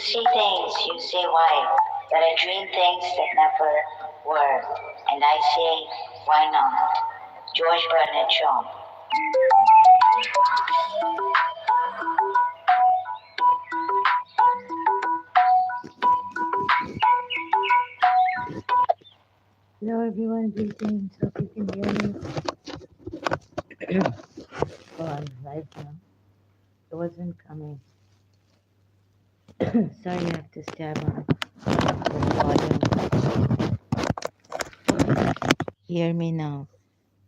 see things, you say why, but I dream things that never were, and I say, why not? George Bernard Shaw. Hello everyone, greetings. Hope you can hear me. Oh, I'm live now. It wasn't coming. Sorry, I have to stab on the volume. Hear me now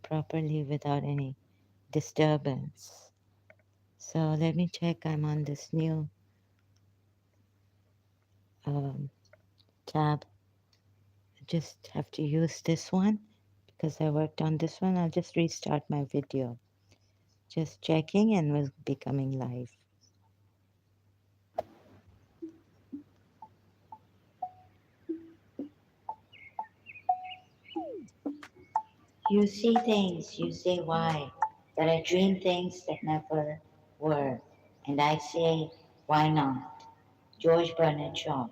properly without any disturbance. So let me check. I'm on this new um, tab. I just have to use this one because I worked on this one. I'll just restart my video. Just checking and we'll be coming live. You see things, you say why, but I dream things that never were, and I say, why not? George Bernard Shaw.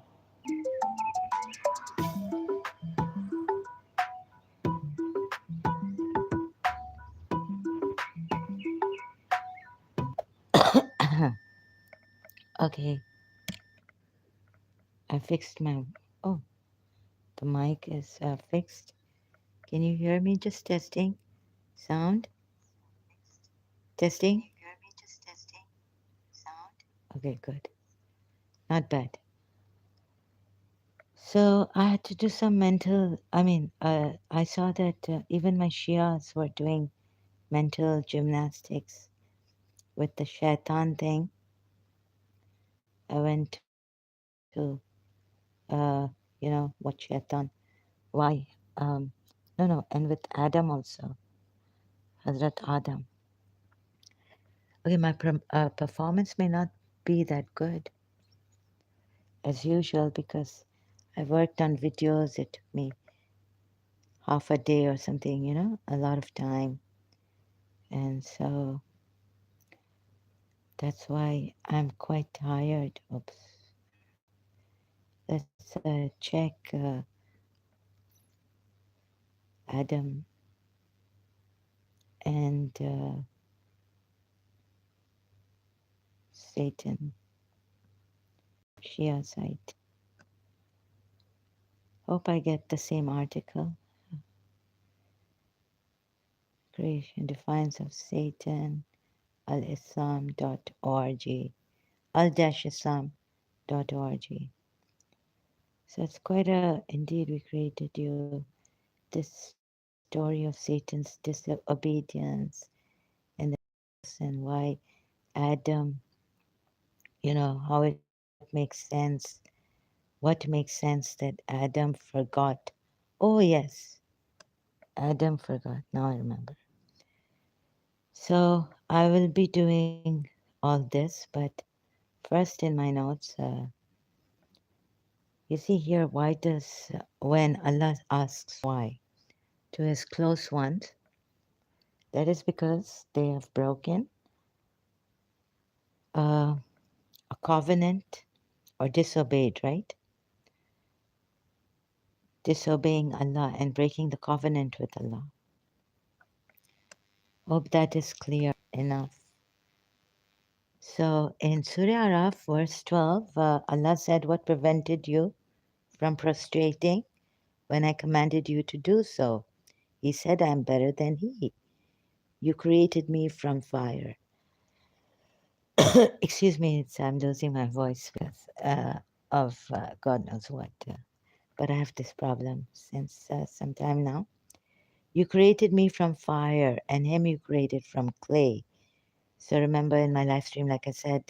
Okay, I fixed my. Oh, the mic is fixed. Can you hear me? Just testing. Sound? Testing? Okay, good. Not bad. So I had to do some mental. I saw that even my Shias were doing mental gymnastics with the shaitan thing. I went to, what shaitan? Why? Um, no, and with Adam also, Hazrat Adam. Okay, my performance may not be that good as usual because I worked on videos. It took me half a day or something, a lot of time. And so that's why I'm quite tired. Oops. Let's check Adam and Satan, Shia site. Hope I get the same article. Creation Defiance of Satan, alislam.org, al-islam.org. So it's quite a, indeed, we created you, this story of Satan's disobedience and the and why Adam, how it makes sense, what makes sense that Adam forgot. Oh, yes, Adam forgot. Now I remember. So I will be doing all this, but first in my notes, you see here, why does, when Allah asks why to his close ones, that is because they have broken uh, a covenant or disobeyed, right? Disobeying Allah and breaking the covenant with Allah. Hope that is clear enough. So in Surah Araf, verse 12, Allah said, what prevented you from prostrating when I commanded you to do so? He said, I am better than he. You created me from fire. Excuse me, I'm losing my voice because of God knows what. But I have this problem since some time now. You created me from fire, and him you created from clay. So remember in my live stream, like I said,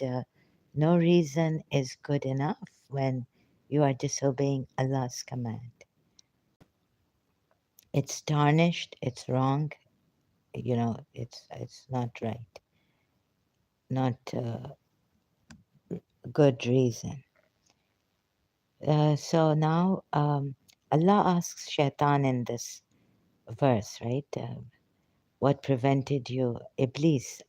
no reason is good enough when you are disobeying Allah's command. It's tarnished, it's wrong, it's not right, not good reason. So now Allah asks Shaitan in this verse, right? What prevented you? Iblis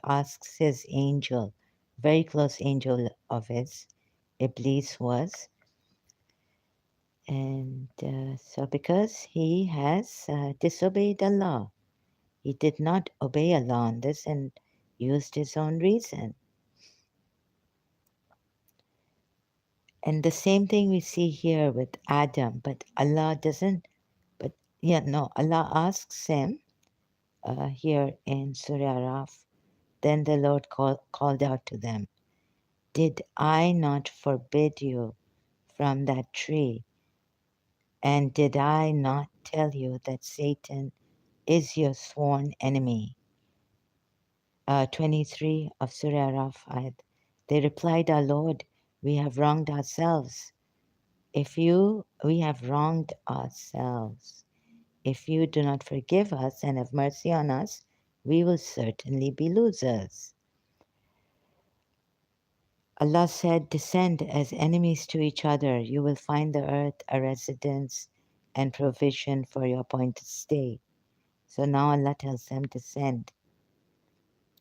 asks his angel, very close angel of his, Iblis was. And so, because he has disobeyed Allah, he did not obey Allah on this and used his own reason. And the same thing we see here with Adam, but Allah doesn't. But yeah, no, Allah asks him here in Surah Araf. Then the Lord called out to them, did I not forbid you from that tree? And did I not tell you that Satan is your sworn enemy? 23 of Surah Araf ayat. They replied, our Lord, we have wronged ourselves. We have wronged ourselves. If you do not forgive us and have mercy on us, we will certainly be losers. Allah said, descend as enemies to each other. You will find the earth a residence and provision for your appointed stay. So now Allah tells them, descend.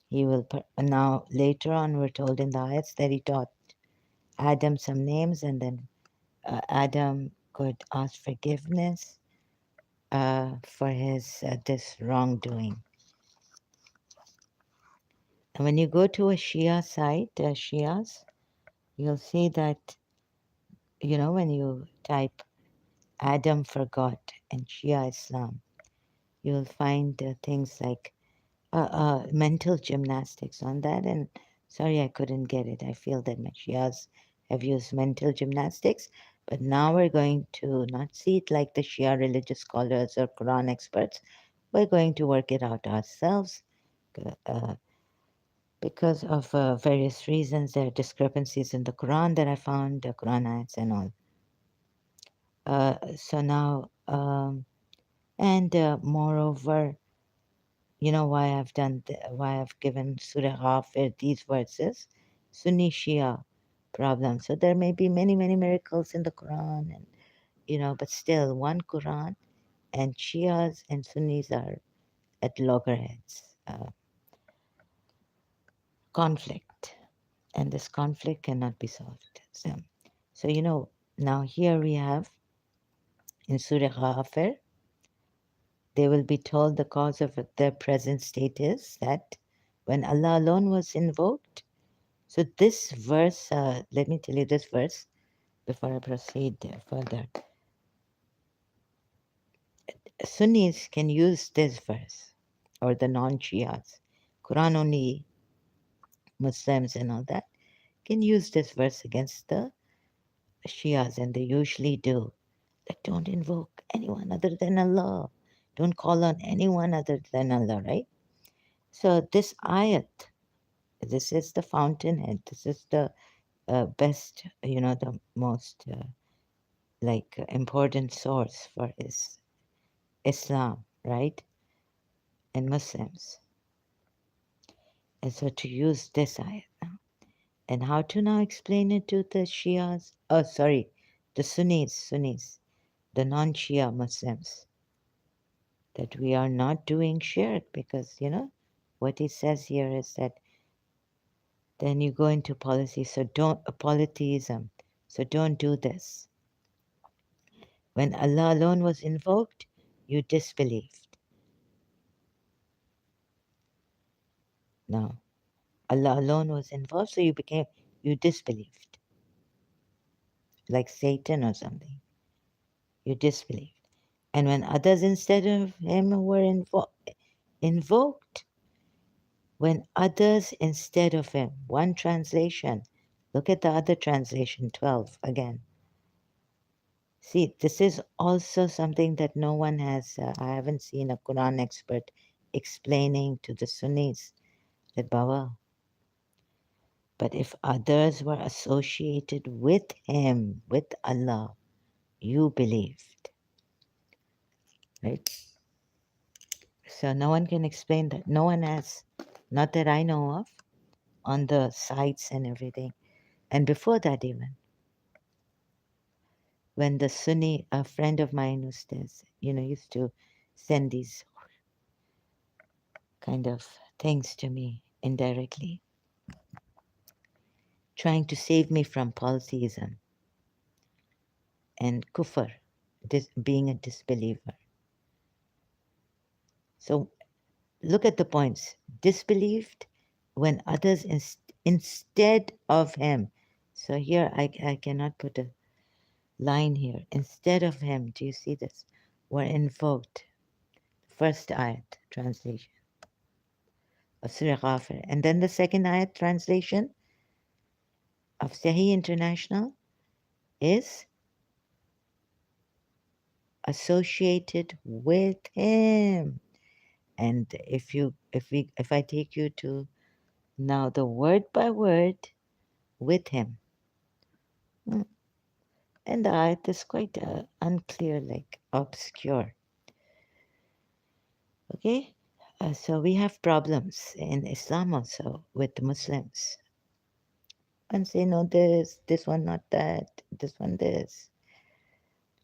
He will now later on we're told in the ayats that he taught Adam some names, and then Adam could ask forgiveness for his this wrongdoing. And when you go to a Shia site, Shias, you'll see that when you type Adam forgot and Shia Islam, you'll find things like mental gymnastics on that. And sorry, I couldn't get it. I feel that my Shias have used mental gymnastics, but now we're going to not see it like the Shia religious scholars or Quran experts. We're going to work it out ourselves because of various reasons. There are discrepancies in the Quran that I found, the Quran ayats and all. So now, and moreover, why why I've given Surah Ghafir these verses, Sunni Shia problem. So there may be many, many miracles in the Quran, and but still one Quran, and Shias and Sunnis are at loggerheads, conflict, and this conflict cannot be solved. So now here we have in Surah Ghafir, they will be told the cause of their present state is that when Allah alone was invoked. So this verse, let me tell you this verse before I proceed further. Sunnis can use this verse, or the non-Shias, Quran only Muslims and all that, can use this verse against the Shias, and they usually do. Like, don't invoke anyone other than Allah. Don't call on anyone other than Allah, right? So this ayat, this is the fountainhead. This is the best, the most important source for Islam, right? And Muslims. And so to use this ayat now. And how to now explain it to the Shias? Oh, sorry, the Sunnis, the non Shia Muslims, that we are not doing shirk because, what he says here is that then you go into policy, so don't, polytheism, so don't do this. When Allah alone was invoked, you disbelieved. No, Allah alone was involved, so you disbelieved, like Satan or something. You disbelieved. And when others instead of him were invoked, when others instead of him, one translation, look at the other translation, 12 again. See, this is also something that no one has, I haven't seen a Quran expert explaining to the Sunnis that Baba, but if others were associated with him, with Allah, you believed, right? So no one can explain that. No one has, not that I know of, on the sites and everything. And before that, even when the Sunni, a friend of mine who stays, used to send these kind of things to me indirectly, trying to save me from polytheism and kufr, being a disbeliever. So look at the points. Disbelieved when others instead of him. So here I cannot put a line here. Instead of him, do you see this? Were invoked. First ayat translation of Surah Ghafir. And then the second ayat translation of Sahih International is associated with him. And if I take you to now the word by word with him, mm, and the ayat is quite unclear, like obscure. Okay, so we have problems in Islam also with the Muslims. And say no this one not that, this one this.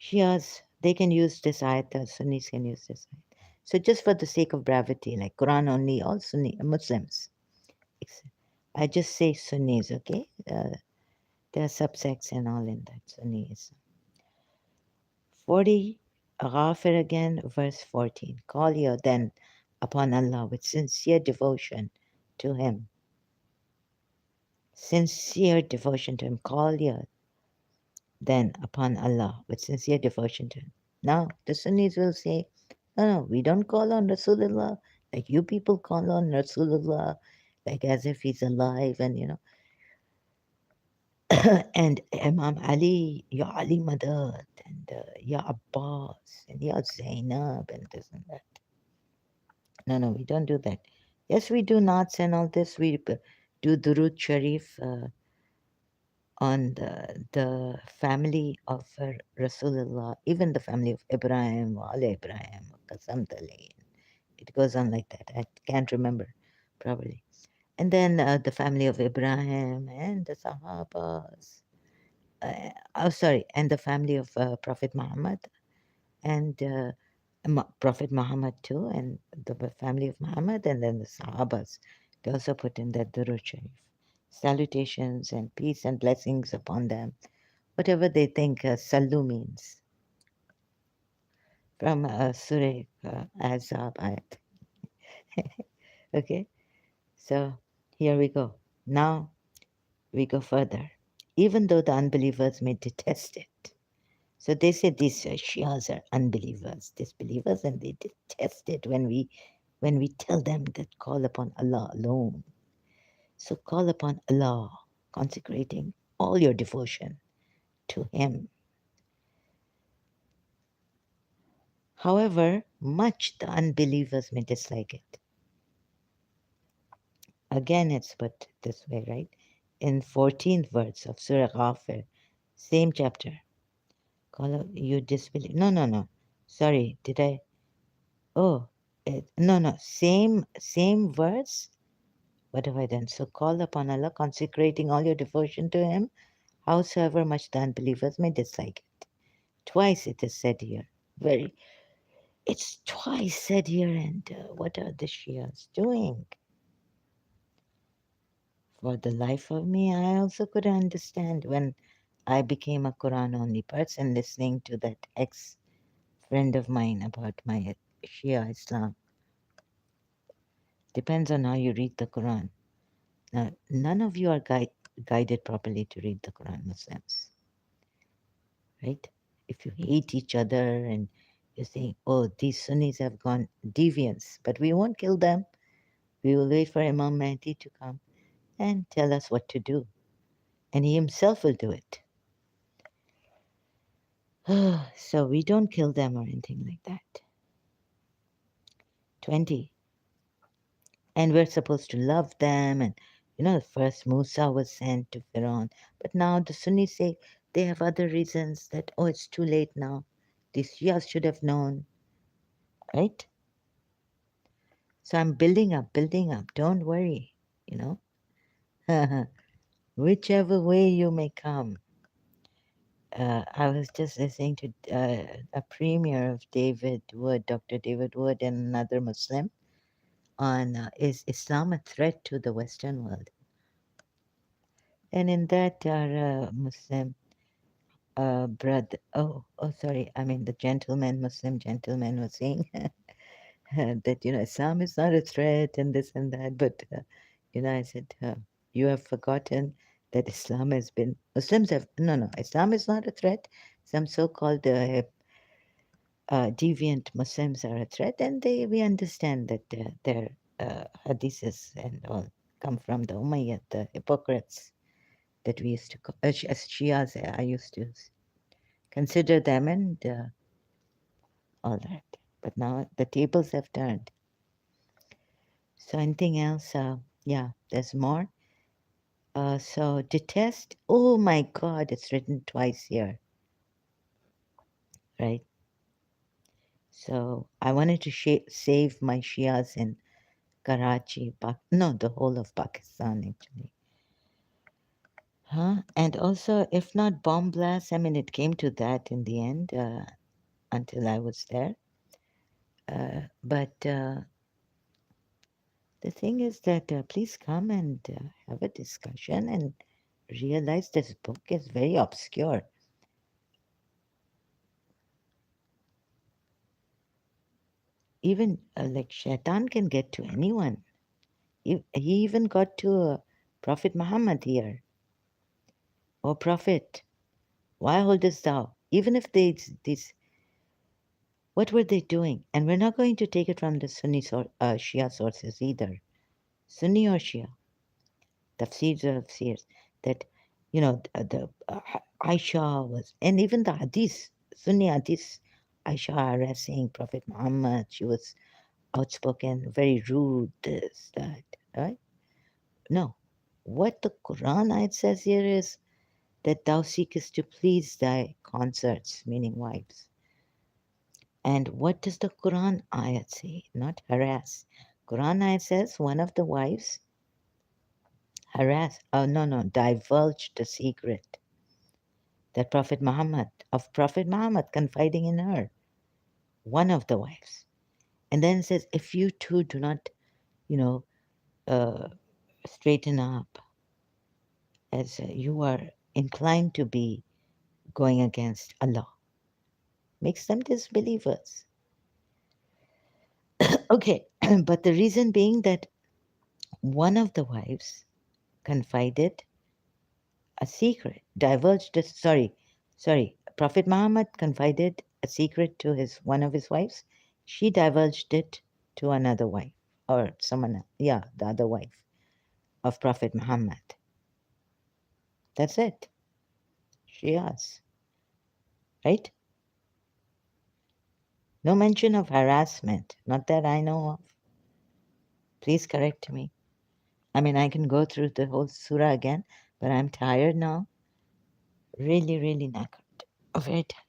Shias, they can use this ayat, the Sunnis can use this ayat. So just for the sake of brevity, like Quran only, all Sunni Muslims. I just say Sunnis, okay? There are subsects and all in that Sunnis. 40, Ghafir again, verse 14. Call you then upon Allah with sincere devotion to Him. Sincere devotion to Him. Call you then upon Allah with sincere devotion to Him. Now, the Sunnis will say, no, we don't call on Rasulullah like you people call on Rasulullah, like as if he's alive and, and Imam Ali, Ya Ali Madad, and Ya Abbas, and Ya Zainab, and this and that. No, we don't do that. Yes, we do Naats and all this. We do Durud Sharif on the family of Rasulullah, even the family of Ibrahim, Ali Ibrahim, Qasam Talayn. It goes on like that. I can't remember probably. And then the family of Ibrahim and the Sahabas. Oh, sorry, and the family of Prophet Muhammad and Prophet Muhammad too, and the family of Muhammad, and then the Sahabas. They also put in that Durud Sharif. Salutations and peace and blessings upon them, whatever they think Sallu means. From Surah Azab ayat. Okay, so here we go. Now we go further. Even though the unbelievers may detest it. So they say these Shias are unbelievers, disbelievers, and they detest it when we tell them that call upon Allah alone. So call upon Allah, consecrating all your devotion to Him. However much the unbelievers may dislike it. Again, it's put this way, right? In 14th verse of Surah Ghafir, same chapter. Call up, you disbelieve. No. Sorry, did I? Oh, no. Same verse. What have I done? So call upon Allah, consecrating all your devotion to Him, howsoever much the unbelievers may dislike it. Twice it is said here. Very, it's twice said here, and what are the Shias doing? For the life of me, I also couldn't understand when I became a Quran only person listening to that ex friend of mine about my Shia Islam. Depends on how you read the Quran. Now, none of you are guided properly to read the Quran, Muslims, right? If you hate each other and you think, oh, these Sunnis have gone deviants, but we won't kill them. We will wait for Imam Mahdi to come and tell us what to do. And he himself will do it. So we don't kill them or anything like that. 20. And we're supposed to love them. And, first Musa was sent to Pharaoh. But now the Sunnis say they have other reasons that, oh, it's too late now. These Shias should have known, right? So I'm building up. Don't worry, you know. Whichever way you may come. I was just listening to a premiere of David Wood, Dr. David Wood, and another Muslim on is Islam a threat to the Western world? And in that, our Muslim brother, sorry, I mean, the gentleman, Muslim gentleman was saying that, Islam is not a threat and this and that. But, I said, you have forgotten that Islam has been, Muslims have, no, Islam is not a threat. Some so called deviant Muslims are a threat, and we understand that their hadiths and all come from the Umayyad, the hypocrites that we used to call, as Shias, I used to consider them and all that. But now the tables have turned. So anything else? Yeah, there's more. So detest. Oh my God, it's written twice here, right? So I wanted to save my Shias in Karachi, no, the whole of Pakistan actually. Huh? And also, if not bomb blast, I mean, it came to that in the end until I was there. But the thing is that please come and have a discussion and realize this book is very obscure. Even like Shaitan can get to anyone. He even got to Prophet Muhammad here. O Prophet, why holdest thou? Even if these, what were they doing? And we're not going to take it from the Shia sources either. Sunni or Shia, tafsirs or tafsirs, that, the Aisha was, and even the hadith, Sunni hadith, Aisha harassing Prophet Muhammad, she was outspoken, very rude, this, that, right? No. What the Quran ayat says here is that thou seekest to please thy consorts, meaning wives. And what does the Quran ayat say? Not harass. Quran ayat says one of the wives harass, oh no, divulged the secret that Prophet Muhammad confiding in her, one of the wives. And then it says, if you two do not, you know, uh, straighten up as you are inclined to be going against Allah, makes them disbelievers. Okay, but the reason being that one of the wives confided a secret, divulged, sorry, Prophet Muhammad confided a secret to one of his wives. She divulged it to another wife, or someone, yeah, the other wife of Prophet Muhammad. That's it. She asked, right? No mention of harassment, not that I know of. Please correct me. I mean, I can go through the whole surah again, but I'm tired now. Really, really knackered. Very tired.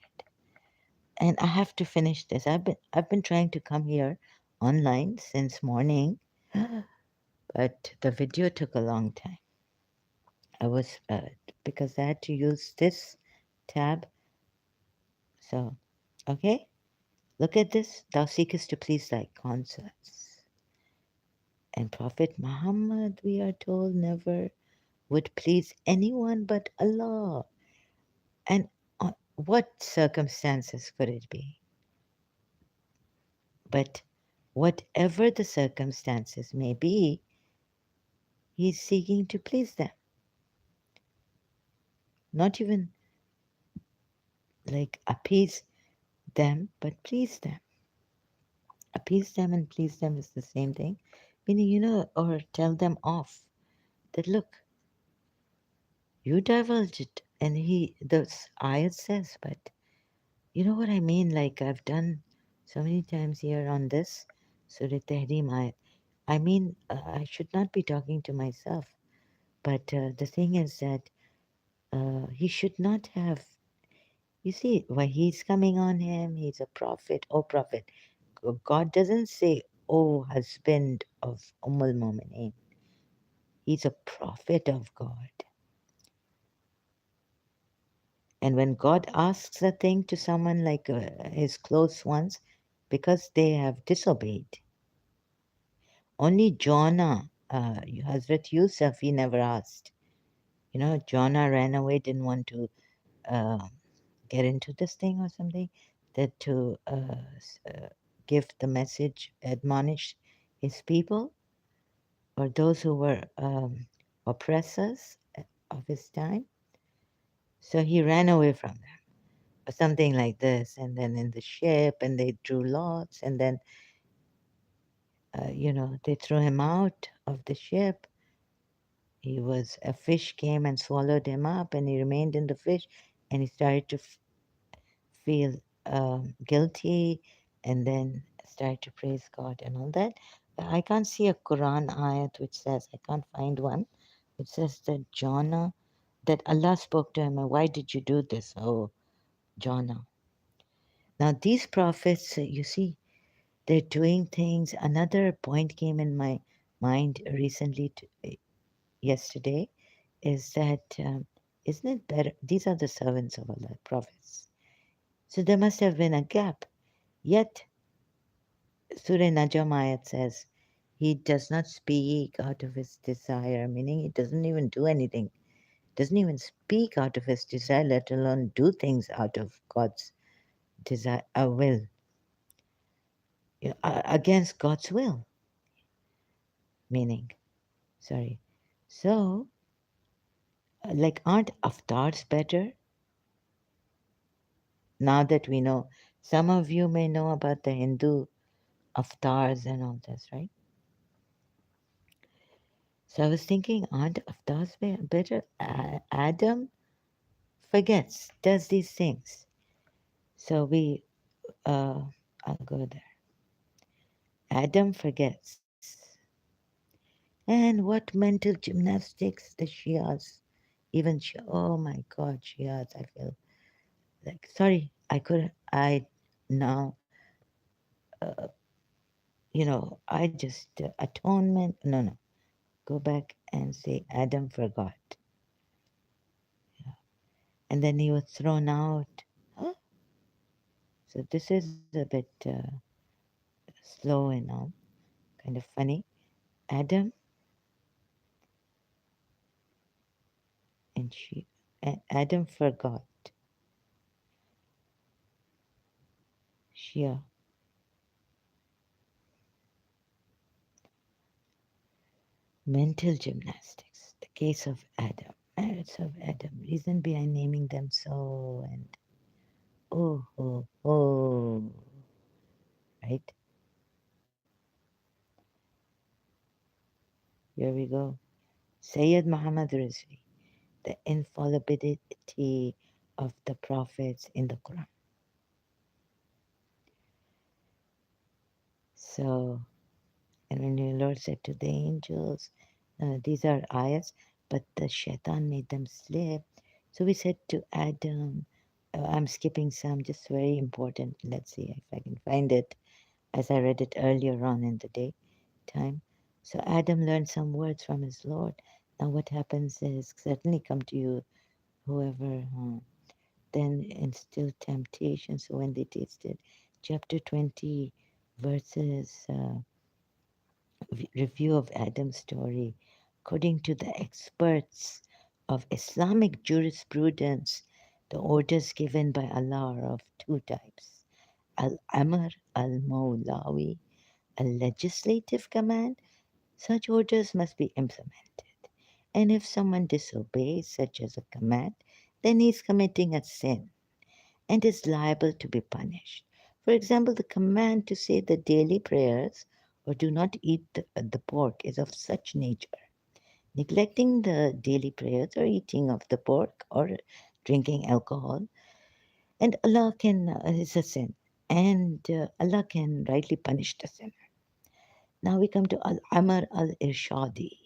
And I have to finish this. I've been trying to come here online since morning, but the video took a long time. I was because I had to use this tab. So, okay, look at this. Thou seekest to please thy consorts. And Prophet Muhammad, we are told, never would please anyone but Allah. And what circumstances could it be? But whatever the circumstances may be, he's seeking to please them. Not even like appease them, but please them. Appease them and please them is the same thing. Meaning, or tell them off that look, you divulge it. And the ayat says, but you know what I mean? Like I've done so many times here on this Surah Tahrim ayat. I mean, I should not be talking to myself. But the thing is that he should not have. You see, why he's coming on him, he's a prophet. Oh, prophet. God doesn't say, oh, husband of Ummul Mu'mineen. He's a prophet of God. And when God asks a thing to someone like his close ones, because they have disobeyed, only Jonah, Hazrat Yusuf, he never asked. Jonah ran away, didn't want to uh, get into this thing or something, that to give the message, admonish his people or those who were oppressors of his time. So he ran away from them, or something like this. And then in the ship, and they drew lots, and then, they threw him out of the ship. A fish came and swallowed him up, and he remained in the fish, and he started to feel guilty, and then started to praise God and all that. But I can't see a Quran ayat which says, I can't find one, which says that that Allah spoke to him, why did you do this, oh Jonah? Now, these prophets, you see, they're doing things. Another point came in my mind recently, yesterday, is that isn't it better? These are the servants of Allah, prophets. So there must have been a gap. Yet, Surah Najm ayat says, he does not speak out of his desire, meaning he doesn't even do anything, doesn't even speak out of his desire, let alone do things out of God's desire, will, against God's will, meaning, sorry. So, like, aren't avatars better? Now that we know, some of you may know about the Hindu avatars and all this, right? So I was thinking, aren't avatars better? Adam forgets, does these things. So I'll go there. Adam forgets. And what mental gymnastics the Shias, even oh my God, Shias, I feel like, sorry, now, uh, I just, atonement, no, go back and say Adam forgot. And then he was thrown out. Huh? So this is a bit slow and all, kind of funny. Adam and Adam forgot. Shia. Mental gymnastics. The case of Adam. Merits of Adam. Reason behind naming them so, and oh, right? Here we go. Sayyid Muhammad Rizvi. The infallibility of the prophets in the Quran. So, and when your Lord said to the angels, these are ayats, but the shaitan made them slip. So we said to Adam, I'm skipping some, just very important. Let's see if I can find it, as I read it earlier on in the day time. So Adam learned some words from his Lord. Now what happens is, certainly come to you, whoever, then instill temptation. So when they tasted, chapter 20, verses, review of Adam's story. According to the experts of Islamic jurisprudence, the orders given by Allah are of two types: Al Amr al Mawlawi, a legislative command. Such orders must be implemented. And if someone disobeys such as a command, then he is committing a sin and is liable to be punished. For example, the command to say the daily prayers or do not eat the pork is of such nature. Neglecting the daily prayers or eating of the pork or drinking alcohol, and Allah can is a sin, and Allah can rightly punish the sinner. Now we come to Al Amr al Irshadi.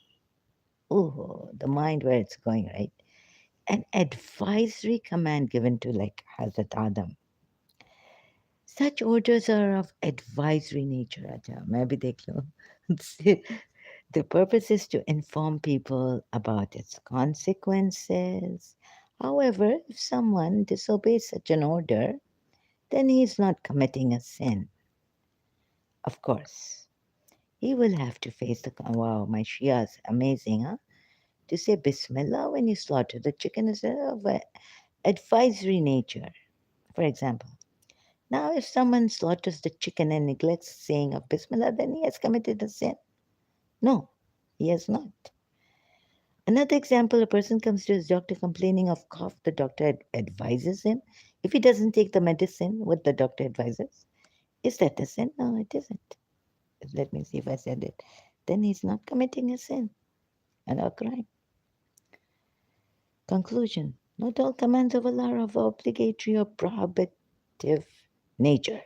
Oh, the mind where it's going, right? An advisory command given to like Hazrat Adam. Such orders are of advisory nature, Raja. Maybe they close. The purpose is to inform people about its consequences. However, if someone disobeys such an order, then he is not committing a sin. Of course, he will have to face the. Wow, my Shia is amazing, huh? to say Bismillah when you slaughter the chicken is of a advisory nature. For example, now if someone slaughters the chicken and neglects saying of Bismillah, then he has committed a sin. No, he has not. Another example, a person comes to his doctor complaining of cough. The doctor advises him. If he doesn't take the medicine, what the doctor advises, is that a sin? No, it isn't. Let me see if I said it. Then he's not committing a sin and a crime. Conclusion. Not all commands of Allah are of obligatory or prohibitive nature.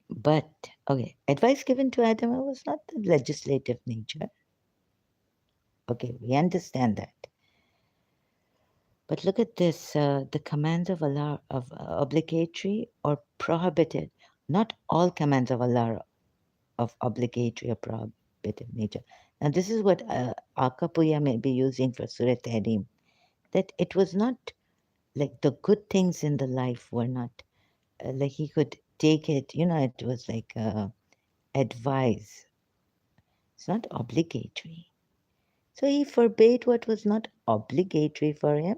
But, okay, advice given to Adam was not the legislative nature. Okay, we understand that. But look at this the commands of Allah are of obligatory or prohibited. Not all commands of Allah are of obligatory or prohibitive nature. Now, this is what Akapuya may be using for Surah Tahrim, that it was not like the good things in the life were not like he could take it, it was like advice. It's not obligatory. So he forbade what was not obligatory for him,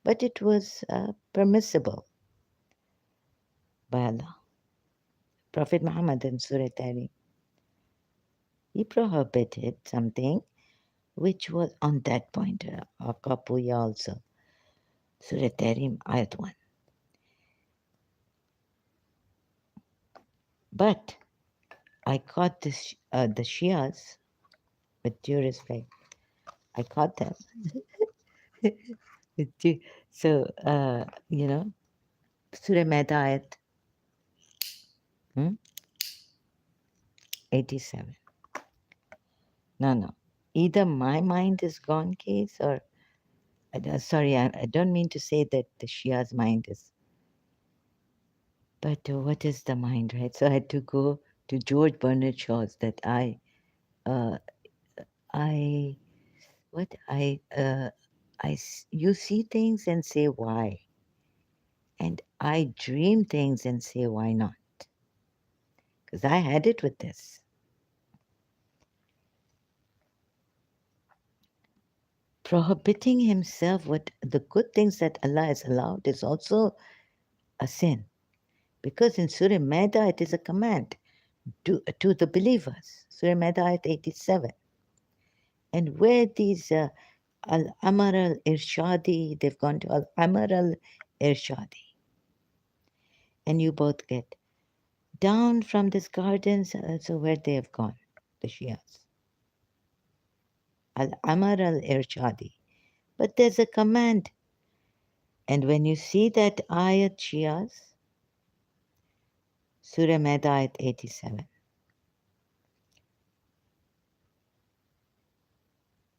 but it was permissible by Allah. Prophet Muhammad in Surah Tahrim, he prohibited something which was on that point, Akapuya also. Surah Tahrim, Ayat 1. But I caught the Shias, with due respect, I caught them. with due, so, Surah Maida Ayat 87. No, no. Either my mind is gone case or, sorry, I don't mean to say that the Shia's mind is, but what is the mind, right? So I had to go to George Bernard Shaw's that uh, I, what you see things and say why, and I dream things and say why not, because I had it with this. Prohibiting himself what the good things that Allah has allowed is also a sin, because in Surah Maida it is a command to the believers. Surah Maida ayat 87. And where these Al Amar al Irshadi, they've gone to Al Amar al Irshadi. And you both get down from this gardens. So where they have gone, the Shias. Al Amar al Irshadi. But there's a command. And when you see that ayat Shias, Surah Maida ayat 87.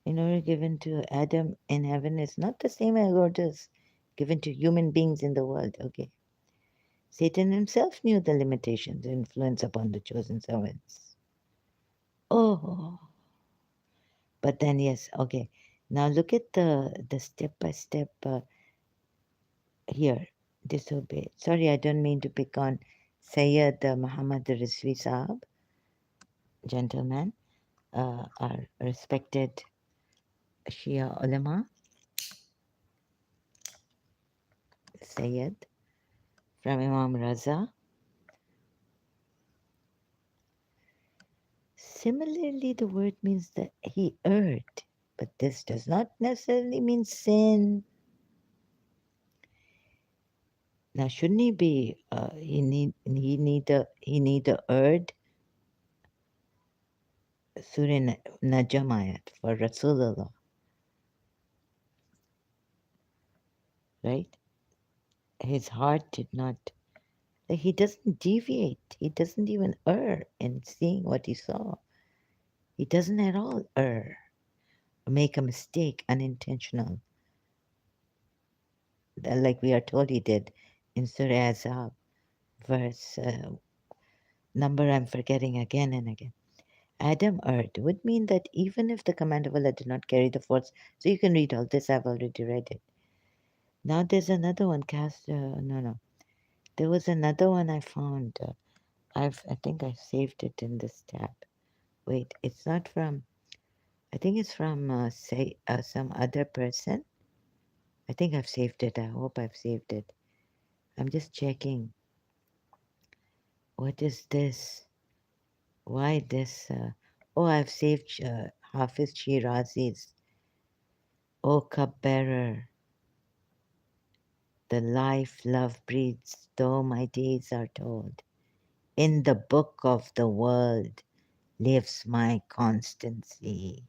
In order given to Adam in heaven is not the same as orders given to human beings in the world. Okay. Satan himself knew the limitations and influence upon the chosen servants. Oh, but then yes, okay. Now look at the step by step here. Disobey. Sorry, I don't mean to pick on Sayyid Muhammad Rizvi Sahab, gentleman, our respected Shia ulama, Sayyid from Imam Raza. Similarly, the word means that he erred, but this does not necessarily mean sin. Now, shouldn't he be? He neither erred. Surah Najm ayat for Rasulullah, right? His heart did not. Like, he doesn't deviate. He doesn't even err in seeing what he saw. He doesn't at all err or make a mistake unintentional, like we are told he did in Surah Azab, verse number I'm forgetting again and again. Adam erred would mean that even if the command of Allah did not carry the force, so you can read all this, I've already read it. Now there's another one, no. There was another one I found. I think I saved it in this tab. Wait, it's not from. I think it's from say some other person. I think I've saved it. I hope I've saved it. I'm just checking. What is this? Why this? Oh, I've saved Hafiz Shirazi's O Cupbearer. The life love breeds, though my days are told. In the book of the world lives my constancy.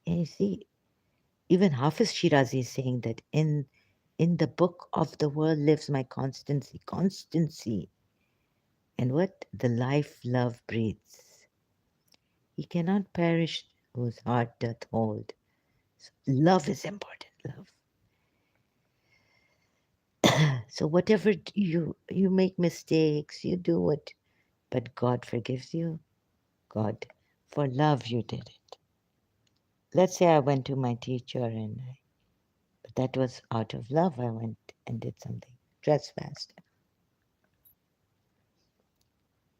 And you see, even Hafiz Shirazi is saying that in the book of the world lives my constancy. Constancy. And what the life love breeds. He cannot perish whose heart doth hold. So love is important. Love. So whatever you make mistakes, you do what, but God forgives you. God, for love you did it. Let's say I went to my teacher but that was out of love. I went and did something, trespassed.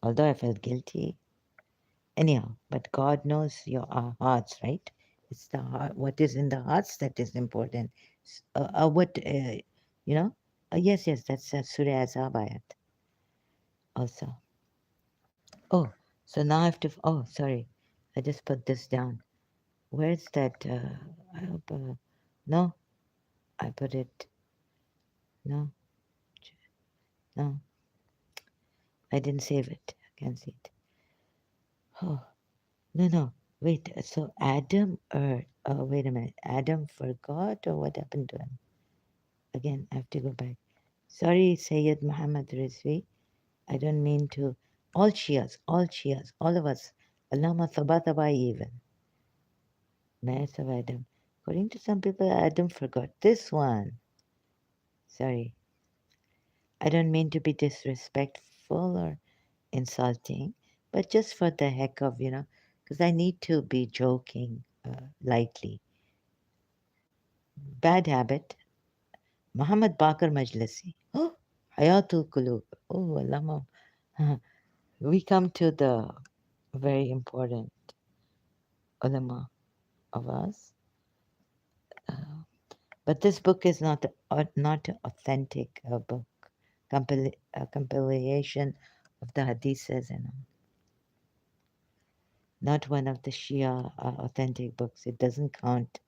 Although I felt guilty, anyhow. But God knows your our hearts, right? It's the heart. What is in the hearts that is important. What you know? Yes, yes. That's Surah Azab ayat also. Oh, so now I have to. Oh, sorry. I just put this down. Where's that? I hope. No, I put it. No, no, I didn't save it. I can't see it. Oh, no, no. Wait. So Adam, or wait a minute. Adam forgot, or what happened to him? Again, I have to go back. Sorry, Sayyid Muhammad Rizvi. I don't mean to. All Shias, all of us. Allama Sabatabai even. Merits of Adam. According to some people, Adam forgot this one. Sorry. I don't mean to be disrespectful or insulting, but just for the heck of, because I need to be joking lightly. Bad habit. Muhammad Bakar Majlisi. Oh, Hayatul Kulub. Oh, Allama. We come to the very important ulama of us. Uh, but this book is not an authentic book, a compilation of the hadiths and not one of the Shia authentic books. It doesn't count.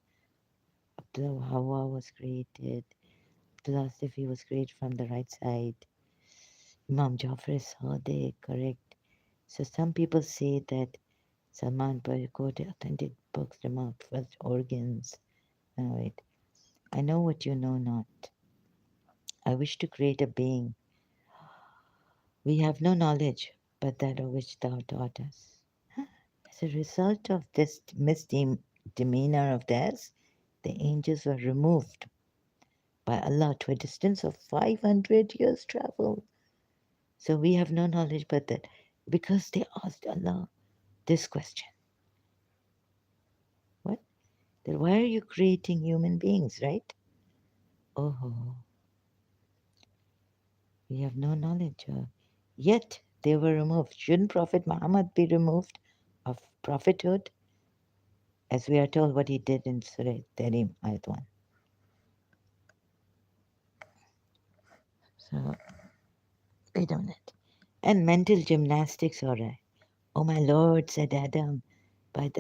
Abdullah Hawa was created. Abdullah Sifi was created from the right side. Imam Jafar is Sadiq, correct. So some people say that Salman quoted authentic books remarked first organs. No, wait. I know what you know not. I wish to create a being. We have no knowledge but that of which thou taught us. As a result of this misdemeanor of theirs, the angels were removed by Allah to a distance of 500 years' travel. So we have no knowledge but that because they asked Allah this question. What? Then why are you creating human beings, right? Oh, we have no knowledge. Yet they were removed. Shouldn't Prophet Muhammad be removed of prophethood? As we are told what he did in Surah Tarim, Ayat 1. So, wait a minute. And mental gymnastics, all right. Oh, my Lord, said Adam, by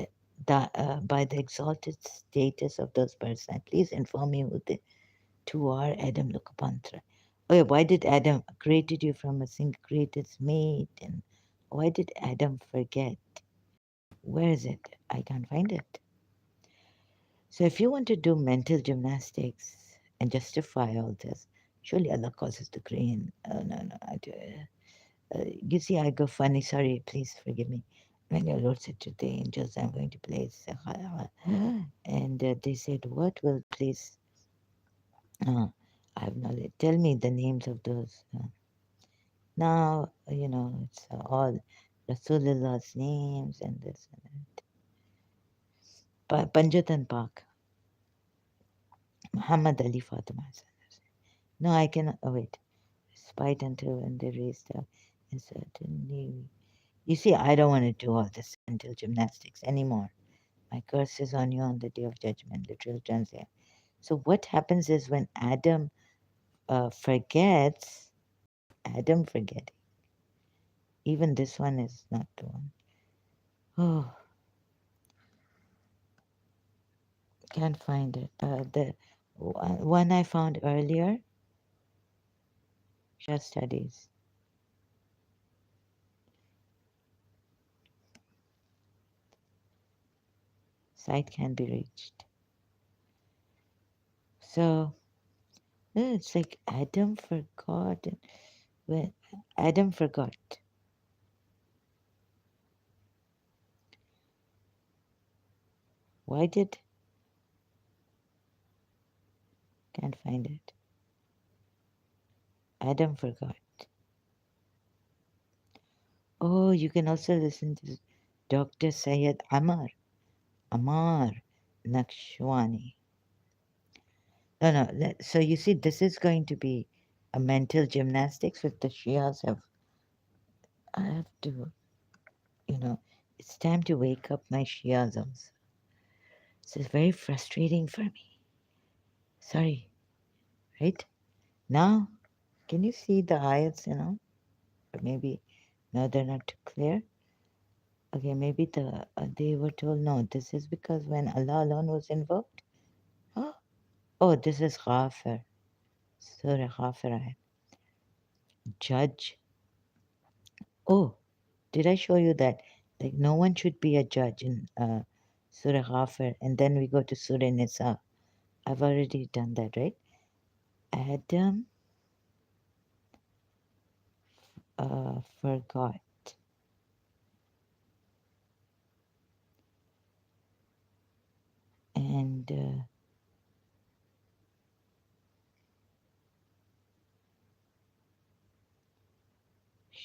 by the exalted status of those persons, please inform me who the two are. Adam, look upon. Oh, yeah, why did Adam created you from a single created mate? And why did Adam forget? Where is it? I can't find it. So if you want to do mental gymnastics and justify all this, surely Allah causes the grain. Oh, no, no. You see, I go funny. Sorry, please forgive me. When your Lord said to the angels, I'm going to place, and they said, what will place? I have knowledge. Tell me the names of those. Now, it's all Rasulullah's names and this and that. Panjatan Pak, Muhammad Ali Fatima. No, I cannot. Oh, wait. Spite until when they raised up. And certainly. You see, I don't want to do all this mental gymnastics anymore. My curse is on you on the day of judgment, literal translation. So what happens is when Adam forgets, Adam forgetting. Even this one is not the one. Oh, can't find it. The one I found earlier, Shia studies. Site can be reached. So it's like Adam forgot. When Adam forgot, why did can't find it? Adam forgot. Oh, you can also listen to Dr. Syed Amar Nakshwani. No, no. So you see, this is going to be a mental gymnastics with the Shias have. I have to, you know, it's time to wake up my Shiasms. This is very frustrating for me. Sorry, right? Now, can you see the ayats, Or maybe, no, they're not too clear. Okay, maybe they were told, no, this is because when Allah alone was invoked. Oh, oh this is Ghafir. Surah Ghafir ayat. Judge. Oh, did I show you that? Like, no one should be a judge in Surah Ghafir, and then we go to Surah Nisa. I've already done that, right? Adam forgot, and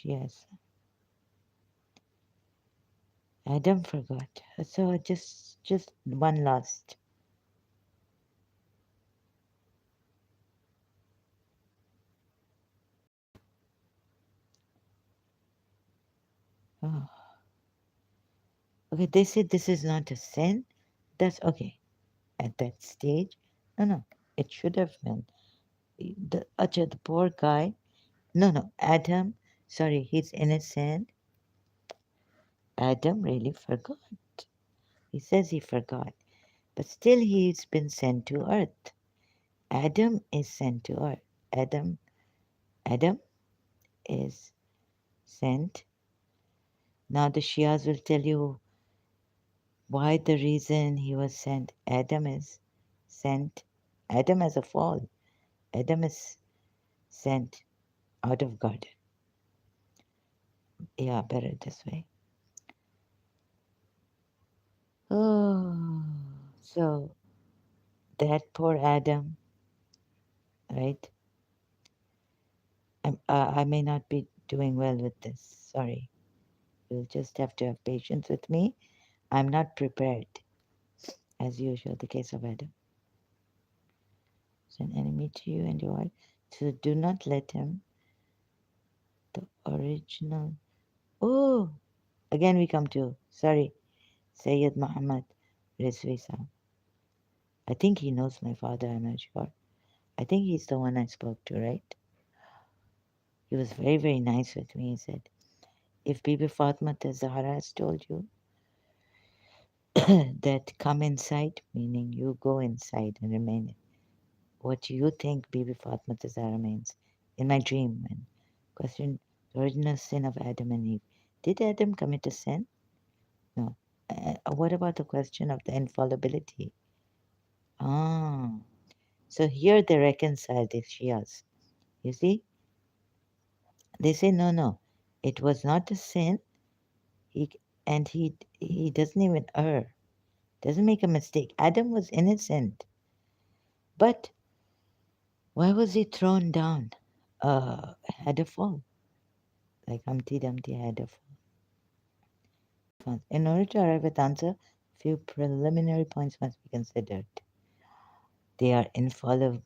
yes, Adam forgot. So just one last. Oh, okay, they said this is not a sin. That's okay. At that stage, no, no, it should have been the poor guy. No, no, Adam. Sorry, he's innocent. Adam really forgot. He says he forgot, but still he's been sent to earth. Adam is sent to earth. Adam is sent. Now the Shias will tell you why the reason he was sent. Adam is sent. Adam has a fall. Adam is sent out of garden. Yeah, better this way. Oh, so that poor Adam, right? I may not be doing well with this. Sorry. You'll just have to have patience with me. I'm not prepared, as usual, the case of Adam. Is an enemy to you and your wife. So do not let him. The original. Oh, again we come to, sorry, Sayyid Muhammad Rizvi Saab. I think he knows my father, I'm not sure. I think he's the one I spoke to, right? He was very, very nice with me. He said, if Bibi Fatma Zahra has told you that come inside, meaning you go inside and remain, what do you think Bibi Fatma Zahra means? In my dream, when question the original sin of Adam and Eve. Did Adam commit a sin? No. What about the question of the infallibility? Ah, so here they reconcile the Shias. You see, they say no, no, it was not a sin. He and he doesn't even err, doesn't make a mistake. Adam was innocent, but why was he thrown down? Had a fall, like Humpty Dumpty had a fall. In order to arrive at the answer, few preliminary points must be considered. They are infallible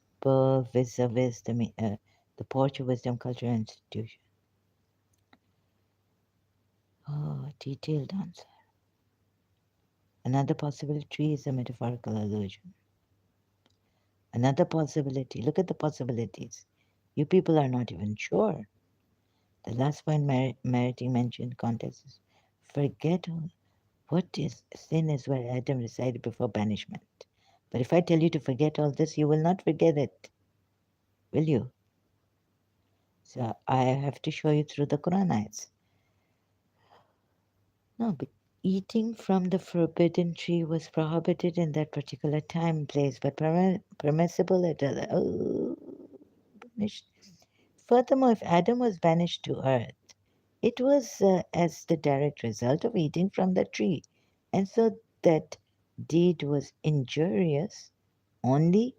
vis-a-vis the porch of wisdom, culture, and institution. Oh, detailed answer. Another possibility is a metaphorical allusion. Another possibility, look at the possibilities. You people are not even sure. The last point meriting mention context is forget all. What is sin is where Adam resided before banishment. But if I tell you to forget all this, you will not forget it, will you? So I have to show you through the Quran ayats. No, but eating from the forbidden tree was prohibited in that particular time and place, but permissible at other. Oh, banished. Furthermore, if Adam was banished to earth, it was as the direct result of eating from the tree, and so that deed was injurious only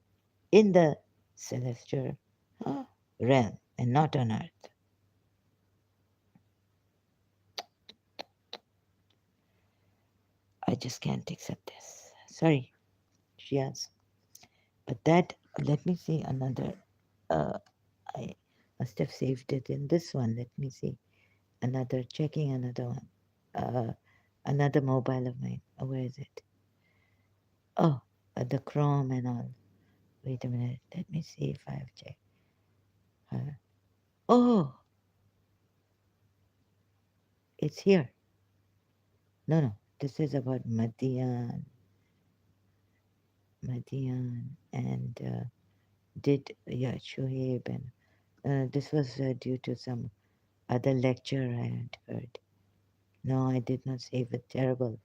in the celestial uh, realm and not on earth. I just can't accept this. Sorry, Shias. But that, let me see another. Uh, I must have saved it in this one. Let me see. Another, checking another one. Another mobile of mine. Where is it? Oh, the Chrome and all. Wait a minute. Let me see if I have checked. Oh, it's here. No, no. This is about Madian, and did yeah Shoaib, and this was due to some other lecture I had heard. No, I did not save it. Terrible.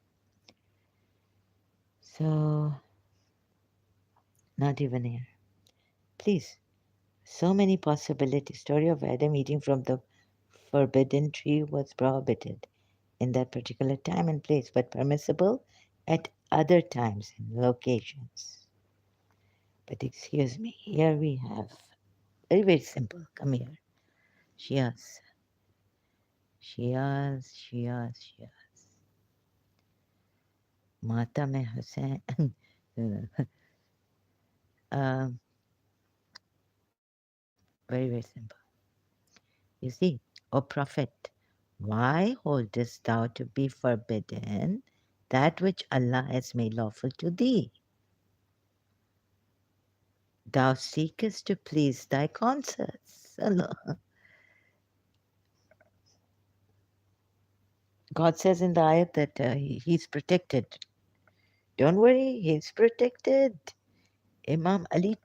So not even here. Please. So many possibilities. Story of Adam eating from the forbidden tree was prohibited in that particular time and place, but permissible at other times and locations. But excuse me, here we have very, very simple. Come here. Shias, Shias, Shias, Shias. Mata mein Hussain. um, very, very simple. You see, O Prophet, why holdest thou to be forbidden that which Allah has made lawful to thee? Thou seekest to please thy conscience. Allah. God says in the ayat that he's protected. Don't worry, he's protected. Imam Ali,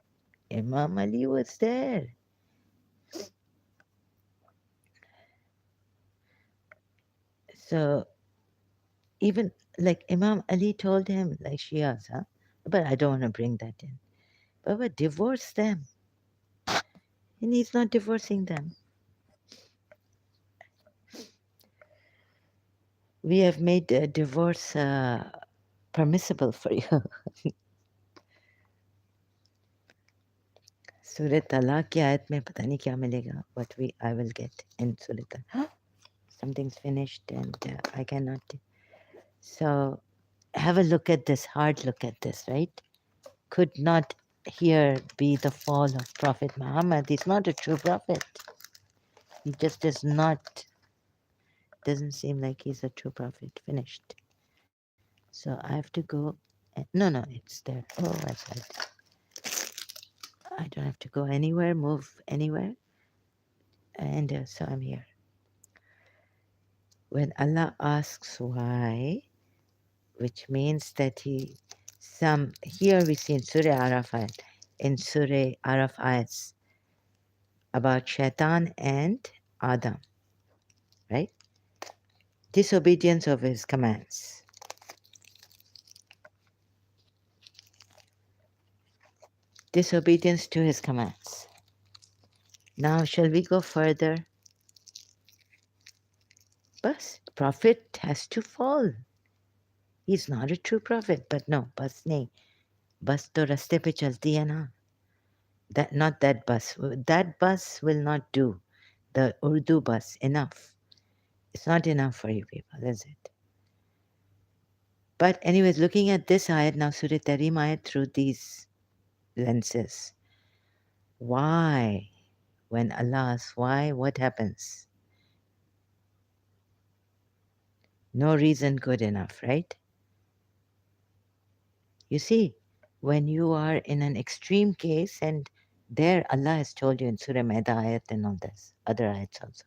Imam Ali was there. So even like Imam Ali told him, like Shias, huh? But I don't want to bring that in. But divorce them. And he's not divorcing them. We have made divorce permissible for you. सूरह तलाक की आयत में पता नहीं क्या मिलेगा, but I will get in सूरह तलाक. Something's finished and I cannot. So have a look at this, hard look at this, right? Could not here be the fall of Prophet Muhammad. He's not a true prophet. He just doesn't seem like he's a true prophet. Finished. So I have to go. No, no, it's there. Oh, I said. I don't have to go anywhere, move anywhere. And so I'm here. When Allah asks why, which means that here we see in Surah Arafat, in Surah Araf ayats about Shaitan and Adam, right? Disobedience of his commands. Disobedience to his commands. Now, shall we go further? Bas, prophet has to fall. He's not a true prophet, but no, bas nahi. Bus to raste pe chalti hai na. That not that bus. That bus will not do. The Urdu bus enough. It's not enough for you people, is it? But anyways, looking at this ayat now, Surah Tarim ayat through these lenses. Why? When Allah asks why, what happens? No reason good enough, right? You see, when you are in an extreme case, and there Allah has told you in Surah Maida ayat and all this, other ayats also,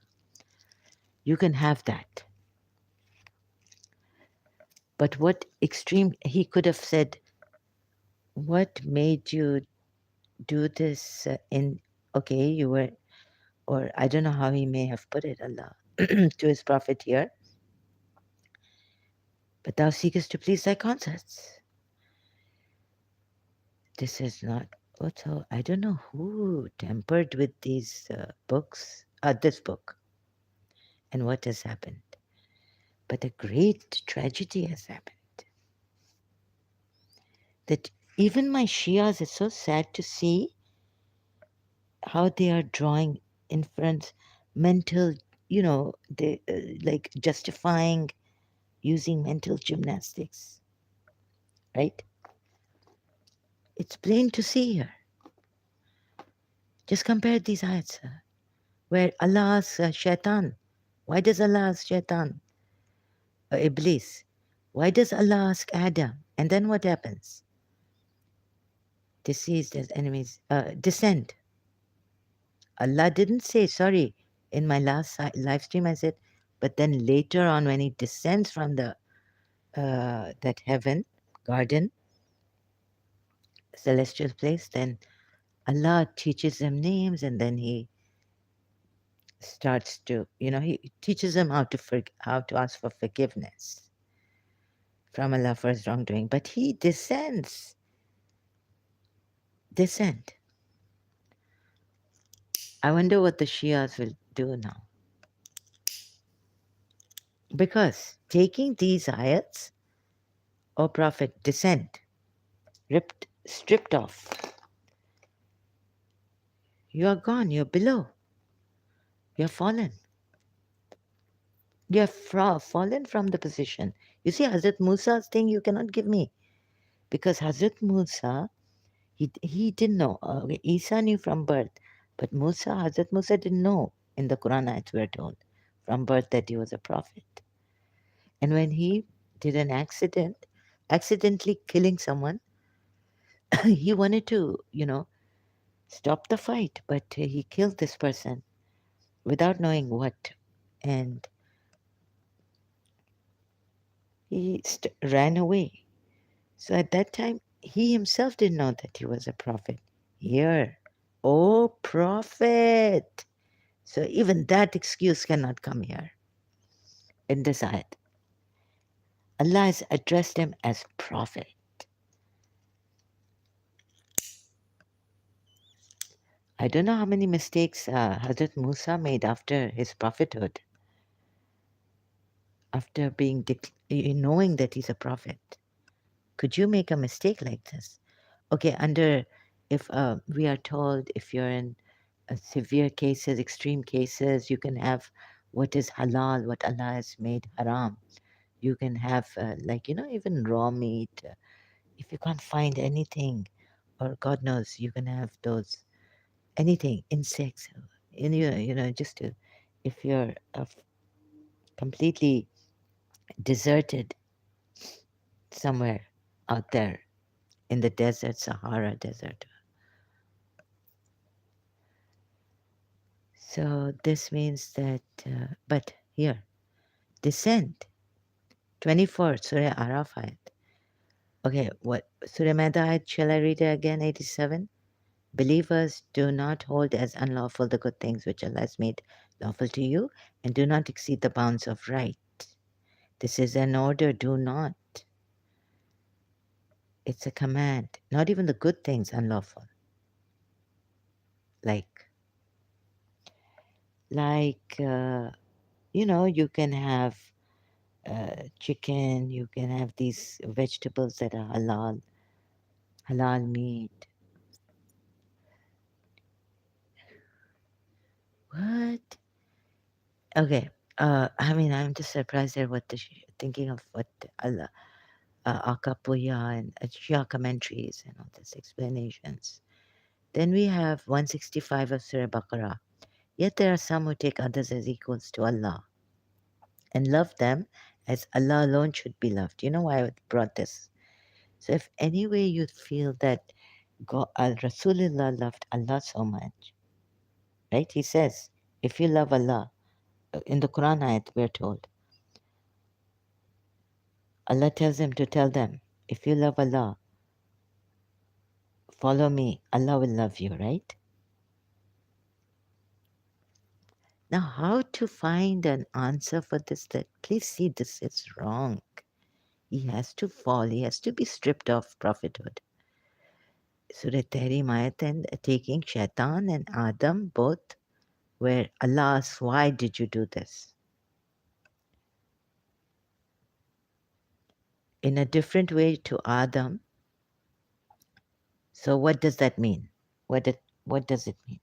you can have that. But what extreme, he could have said, what made you do this in, okay, you were, or I don't know how he may have put it, Allah, to his prophet here, but thou seekest to please thy conscience. This is not, also, I don't know who tampered with these books, this book, and what has happened. But a great tragedy has happened. That even my Shias, it's so sad to see how they are drawing inference, mental, they like justifying using mental gymnastics, right? It's plain to see here. Just compare these ayats where Allah asks Shaitan. Why does Allah ask Shaitan? Iblis. Why does Allah ask Adam? And then what happens? Deceased as enemies. Descend. Allah didn't say, sorry, in my last live stream I said, but then later on when he descends from the that heaven, garden, celestial place, then Allah teaches them names and then he starts to, he teaches them how to ask for forgiveness from Allah for his wrongdoing. But he descend. I wonder what the Shias will do now. Because taking these ayats, O Prophet, descend, stripped off. You are gone, you're below. You're fallen. You're fallen from the position. You see, Hazrat Musa's thing you cannot give me. Because Hazrat Musa, he didn't know. Isa knew from birth. But Hazrat Musa didn't know in the Quran ayats we're told from birth that he was a prophet. And when he did an accidentally killing someone, he wanted to, stop the fight, but he killed this person without knowing what. And he ran away. So at that time, he himself didn't know that he was a prophet. Here, oh prophet. So even that excuse cannot come here in this ayat. Allah has addressed him as prophet. I don't know how many mistakes Hazrat Musa made after his prophethood, after being knowing that he's a prophet. Could you make a mistake like this? Okay, if we are told if you're in severe cases, extreme cases, you can have what is halal, what Allah has made haram. You can have, even raw meat. If you can't find anything, or God knows, you can have those, anything, insects, and just to, if you're completely deserted somewhere out there in the desert, Sahara Desert. So this means that, but here, descend. 24, Surah Araf ayat. Okay, what? Surah Maida ayat, shall I read it again? 87. Believers, do not hold as unlawful the good things which Allah has made lawful to you, and do not exceed the bounds of right. This is an order, do not. It's a command. Not even the good things unlawful. Like, you can have chicken, you can have these vegetables that are halal meat. What? Okay. I'm just surprised at thinking of what Allah, Akapuya and Shia commentaries and all these explanations. Then we have 165 of Surah Baqarah. Yet there are some who take others as equals to Allah and love them as Allah alone should be loved. You know why I brought this? So if anyway you feel that God, Rasulullah loved Allah so much, right? He says, if you love Allah, in the Quran ayat we're told, Allah tells him to tell them, if you love Allah, follow me, Allah will love you, right? Now, how to find an answer for this? That please see, this is wrong. He has to fall, he has to be stripped of prophethood. Surah Tahrim ayat and taking Shaitan and Adam both, where Allah asks, why did you do this? In a different way to Adam. So what does that mean? What does it mean?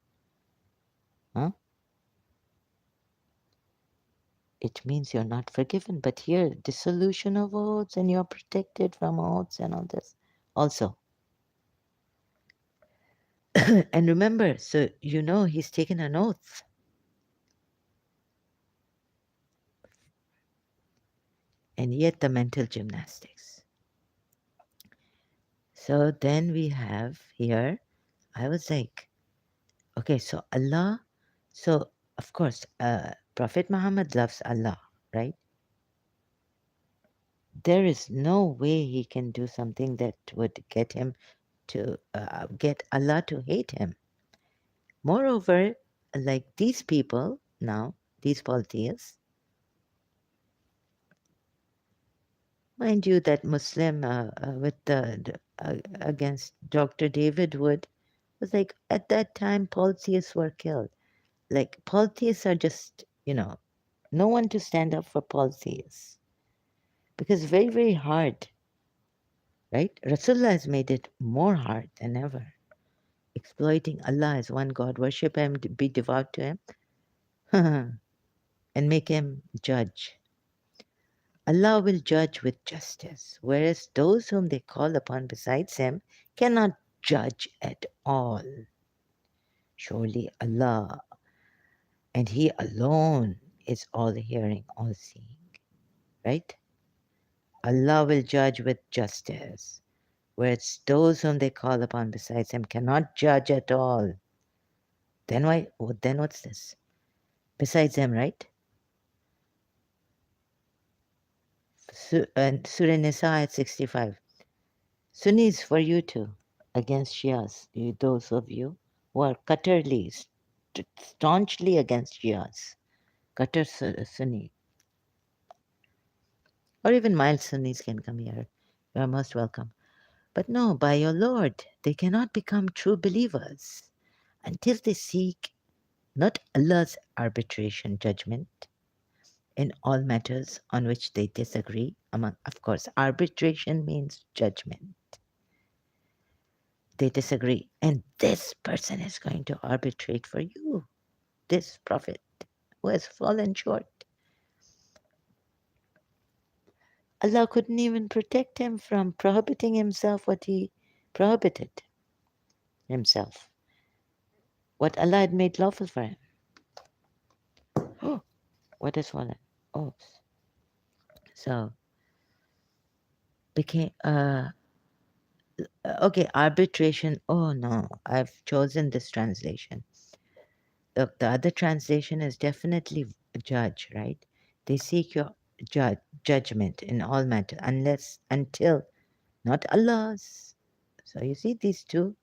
Huh? It means you're not forgiven. But here, dissolution of oaths and you're protected from oaths and all this. Also, and remember, so you know he's taken an oath. And yet the mental gymnastics. So then we have here, I was like, okay, so Allah, so of course, Prophet Muhammad loves Allah, right? There is no way he can do something that would get him to get Allah to hate him. Moreover, like these people now, these polytheists, mind you, that Muslim with against Dr. David Wood was like at that time polytheists were killed. Like polytheists are just, no one to stand up for polytheists because very, very hard, right? Rasulullah has made it more hard than ever. Exploiting Allah as one God, worship Him, be devout to Him, and make Him judge. Allah will judge with justice, whereas those whom they call upon besides Him cannot judge at all. Surely Allah, and He alone, is all hearing, all seeing, right? Allah will judge with justice, whereas those whom they call upon besides Him cannot judge at all. Then why? Then what's this? Besides Him, right? Surah Nisa at 65. Sunnis for you too, against Shias, those of you who are Qattarli, staunchly against Shias, Qattar Sunni, or even mild Sunnis can come here. You are most welcome. But no, by your Lord, they cannot become true believers until they seek not Allah's arbitration judgment in all matters on which they disagree. Among, of course, arbitration means judgment. They disagree, and this person is going to arbitrate for you. This prophet who has fallen short. Allah couldn't even protect him from prohibiting himself what he prohibited himself, what Allah had made lawful for him. Oh, what has fallen? Oh, so became okay, arbitration. Oh no, I've chosen this translation. The other translation is definitely judge, right? They seek your judgment in all matters, unless until not Allah's. So you see these two.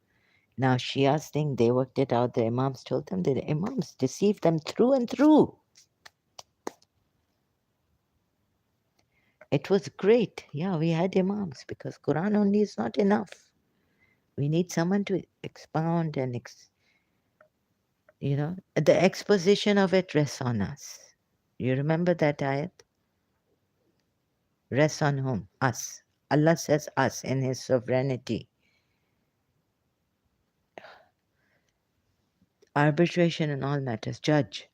Now Shias think they worked it out. The Imams told them that the Imams deceived them through and through. It was great. Yeah, we had Imams because Quran only is not enough. We need someone to expound and the exposition of it rests on us. You remember that ayat? Rests on whom? Us. Allah says us in His sovereignty. Arbitration in all matters. Judge.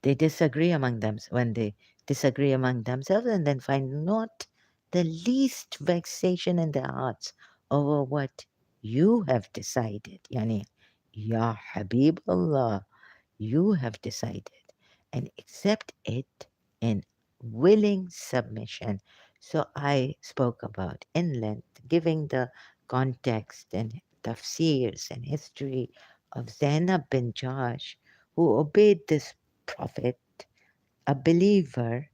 They disagree among them when they disagree among themselves and then find not the least vexation in their hearts over what you have decided. Yani, Ya Habib Allah, you have decided and accept it in willing submission So I spoke about in length, giving the context and tafsirs and history of Zainab bin Jash, who obeyed this prophet, a believer,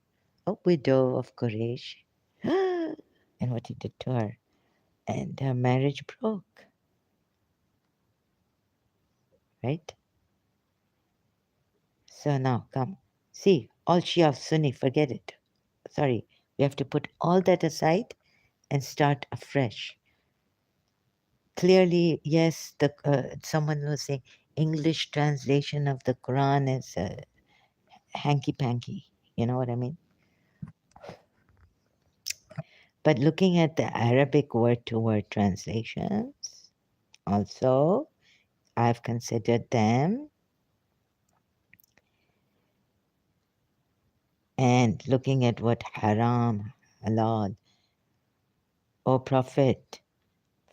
a widow of Quraysh, and what he did to her. And her marriage broke, right? So now come. See, all Shia Sunni, forget it. Sorry, we have to put all that aside and start afresh. Clearly, yes, the someone was saying English translation of the Quran is hanky panky. You know what I mean? But looking at the Arabic word to word translations, also, I've considered them and looking at what haram, halal, or prophet,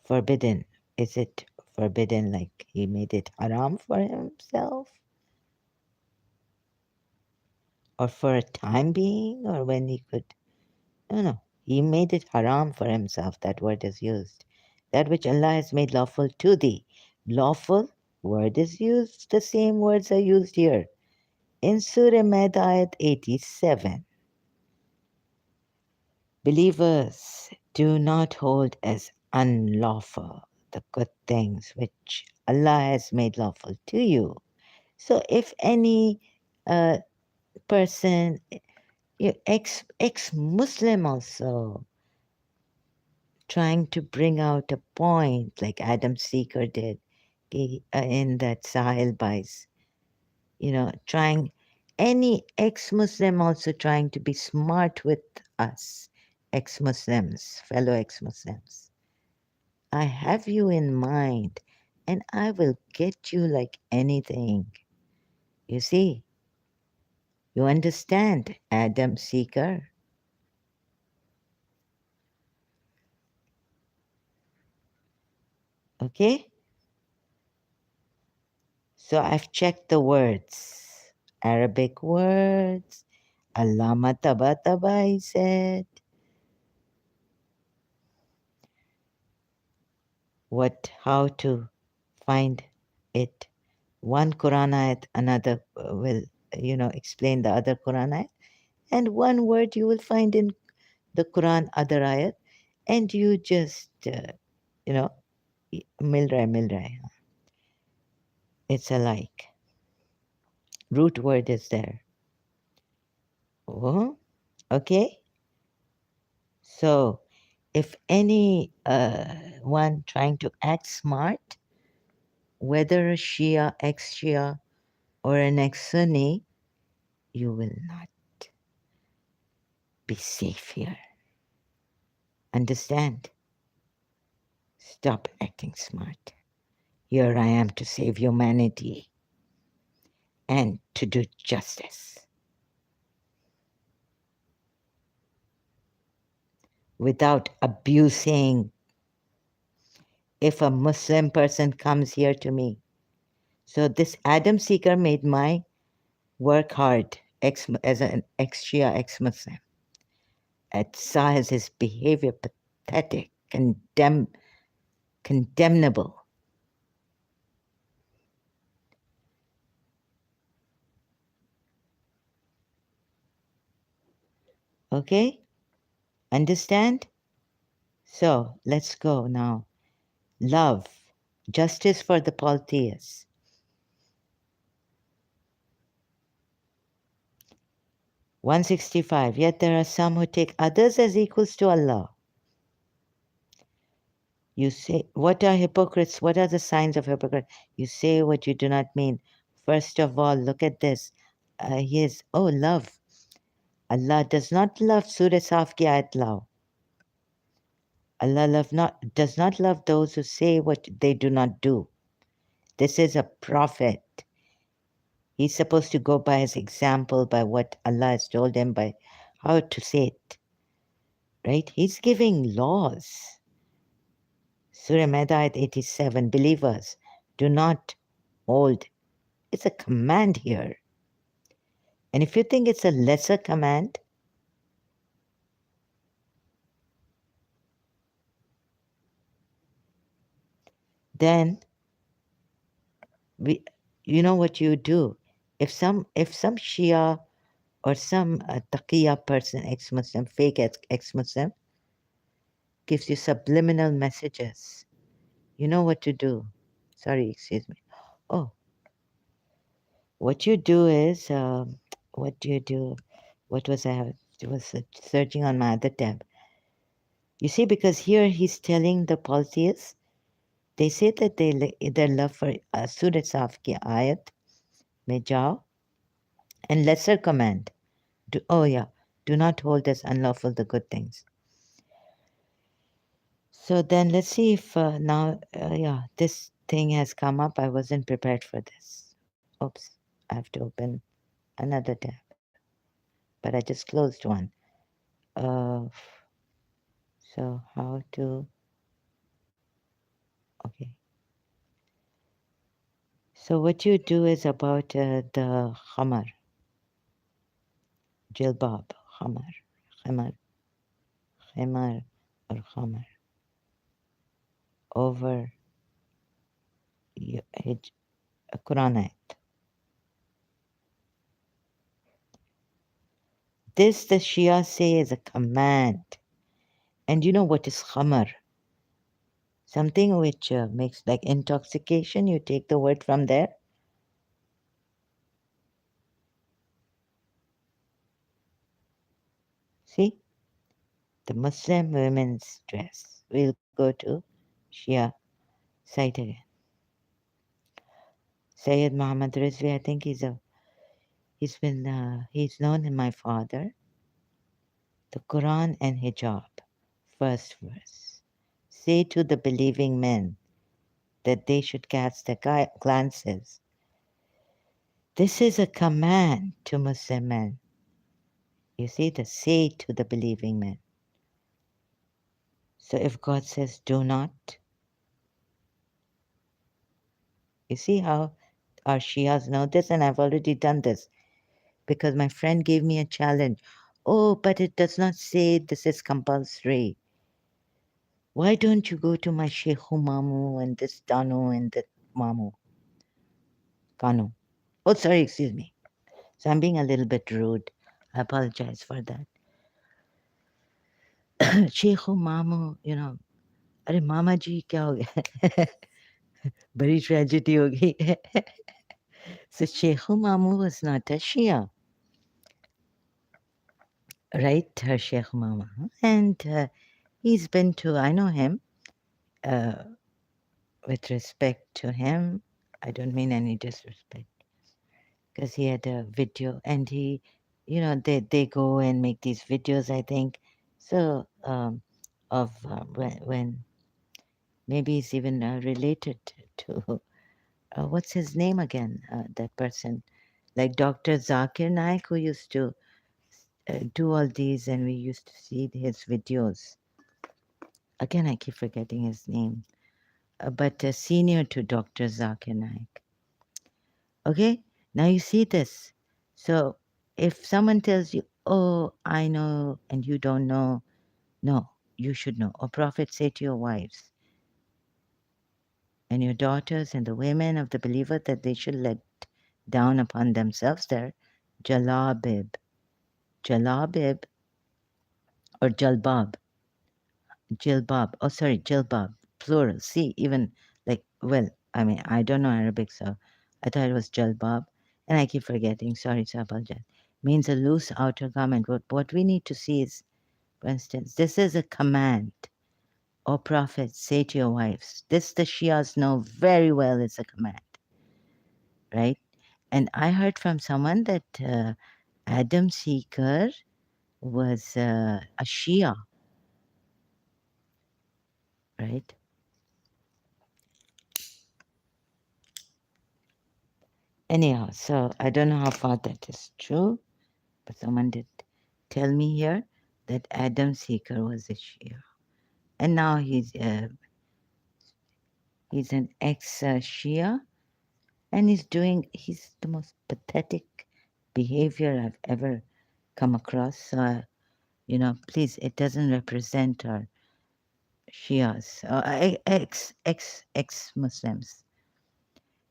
forbidden. Is it forbidden like he made it haram for himself? Or for a time being? Or when he could? No, no. He made it haram for himself. That word is used. That which Allah has made lawful to thee. Lawful word is used. The same words are used here. In Surah Maida ayat 87. Believers, do not hold as unlawful the good things which Allah has made lawful to you. So if any uh, person, ex Muslim also, trying to bring out a point like Adam Seeker did in that Sahel Bais, trying any ex Muslim also trying to be smart with us, ex Muslims, fellow ex Muslims. I have you in mind and I will get you like anything. You see, you understand, Adam Seeker? Okay? So I've checked the words, Arabic words. Allama Tabatabai said, how to find it. One Quran ayat, another will, explain the other Quran ayat. And one word you will find in the Quran, other ayat. And you just, you know, mil raha. It's alike. Root word is there. Oh, okay. So if any one trying to act smart, whether a Shia, ex-Shia, or an ex-Sunni, you will not be safe here. Understand? Stop acting smart. Here I am to save humanity and to do justice without abusing. If a Muslim person comes here to me, so this Adam Seeker made my work hard as an ex-Shia, ex-Muslim. At size his behavior pathetic, condemnable. Okay? Understand? So let's go now. Love, justice for the polytheists. 165. Yet there are some who take others as equals to Allah. You say, what are hypocrites? What are the signs of hypocrite? You say what you do not mean. First of all, look at this. Here's, love. Allah does not love Surah Saf ki ayat lao. Allah does not love those who say what they do not do. This is a prophet. He's supposed to go by his example, by what Allah has told him, by how to say it. Right? He's giving laws. Surah Maida 87, believers, do not hold. It's a command here. And if you think it's a lesser command, then we, you know what you do? If some Shia or some Taqiyya person, ex-Muslim, fake ex-Muslim, gives you subliminal messages, you know what to do. Sorry, excuse me. Oh, what you do is, what do you do? What was I was searching on my other tab. You see, because here he's telling the polytheists, they say that their love for Surah Saf ki ayat mein jao, and lesser command. Oh yeah, do not hold as unlawful the good things. So then let's see if now, yeah, this thing has come up. I wasn't prepared for this. Oops, I have to open another tab, but I just closed one. Uh, so how to, okay. So what you do is about the khamar, jilbab, khamar, khamar, khimar, or khamar over a Quran ayat. This the Shia say is a command. And you know what is khamar? Something which makes like intoxication. You take the word from there. See? The Muslim women's dress. We'll go to Shia site again. Sayyid Muhammad Rizvi, I think he's known as my father. The Quran and Hijab. First verse. Say to the believing men that they should cast their glances. This is a command to Muslim men. You see, the say to the believing men. So if God says do not, you see how our Shias know this, and I've already done this because my friend gave me a challenge. Oh, but it does not say this is compulsory. Why don't you go to my Sheikhu Mamu and this Danu and that Mamu? Kanu. Oh, sorry, excuse me. So I'm being a little bit rude. I apologize for that. Sheikhu Mamu, अरे मामा जी क्या हो गया बड़ी tragedy हो गई So Sheikhu Mamu was not a Shia, right? Her Sheikh Mama. And he's been to, I know him, uh, with respect to him. I don't mean any disrespect because he had a video and they go and make these videos, I think. So, of when maybe he's even related to, what's his name again? That person, like Dr. Zakir Naik, who used to do all these, and we used to see his videos. Again, I keep forgetting his name, but senior to Dr. Zakir Naik. Okay, now you see this. So if someone tells you, "Oh, I know," and you don't know, no, you should know. Or Prophet say to your wives and your daughters and the women of the believer that they should let down upon themselves their jalabib, jalabib or jalbab, jilbab. Oh, sorry, jilbab, plural. See, even like, well, I mean, I don't know Arabic, so I thought it was jalbab, and I keep forgetting. Sorry, so I apologize. Means a loose outer garment. What we need to see is, for instance, this is a command. O Prophet, say to your wives. This the Shias know very well it's a command, right? And I heard from someone that Adam Seeker was a Shia, right? Anyhow, so I don't know how far that is true, but someone did tell me here that Adam Seeker was a Shia, and now he's an ex-Shia, and he's the most pathetic behavior I've ever come across. So please, it doesn't represent our Shias, ex Muslims.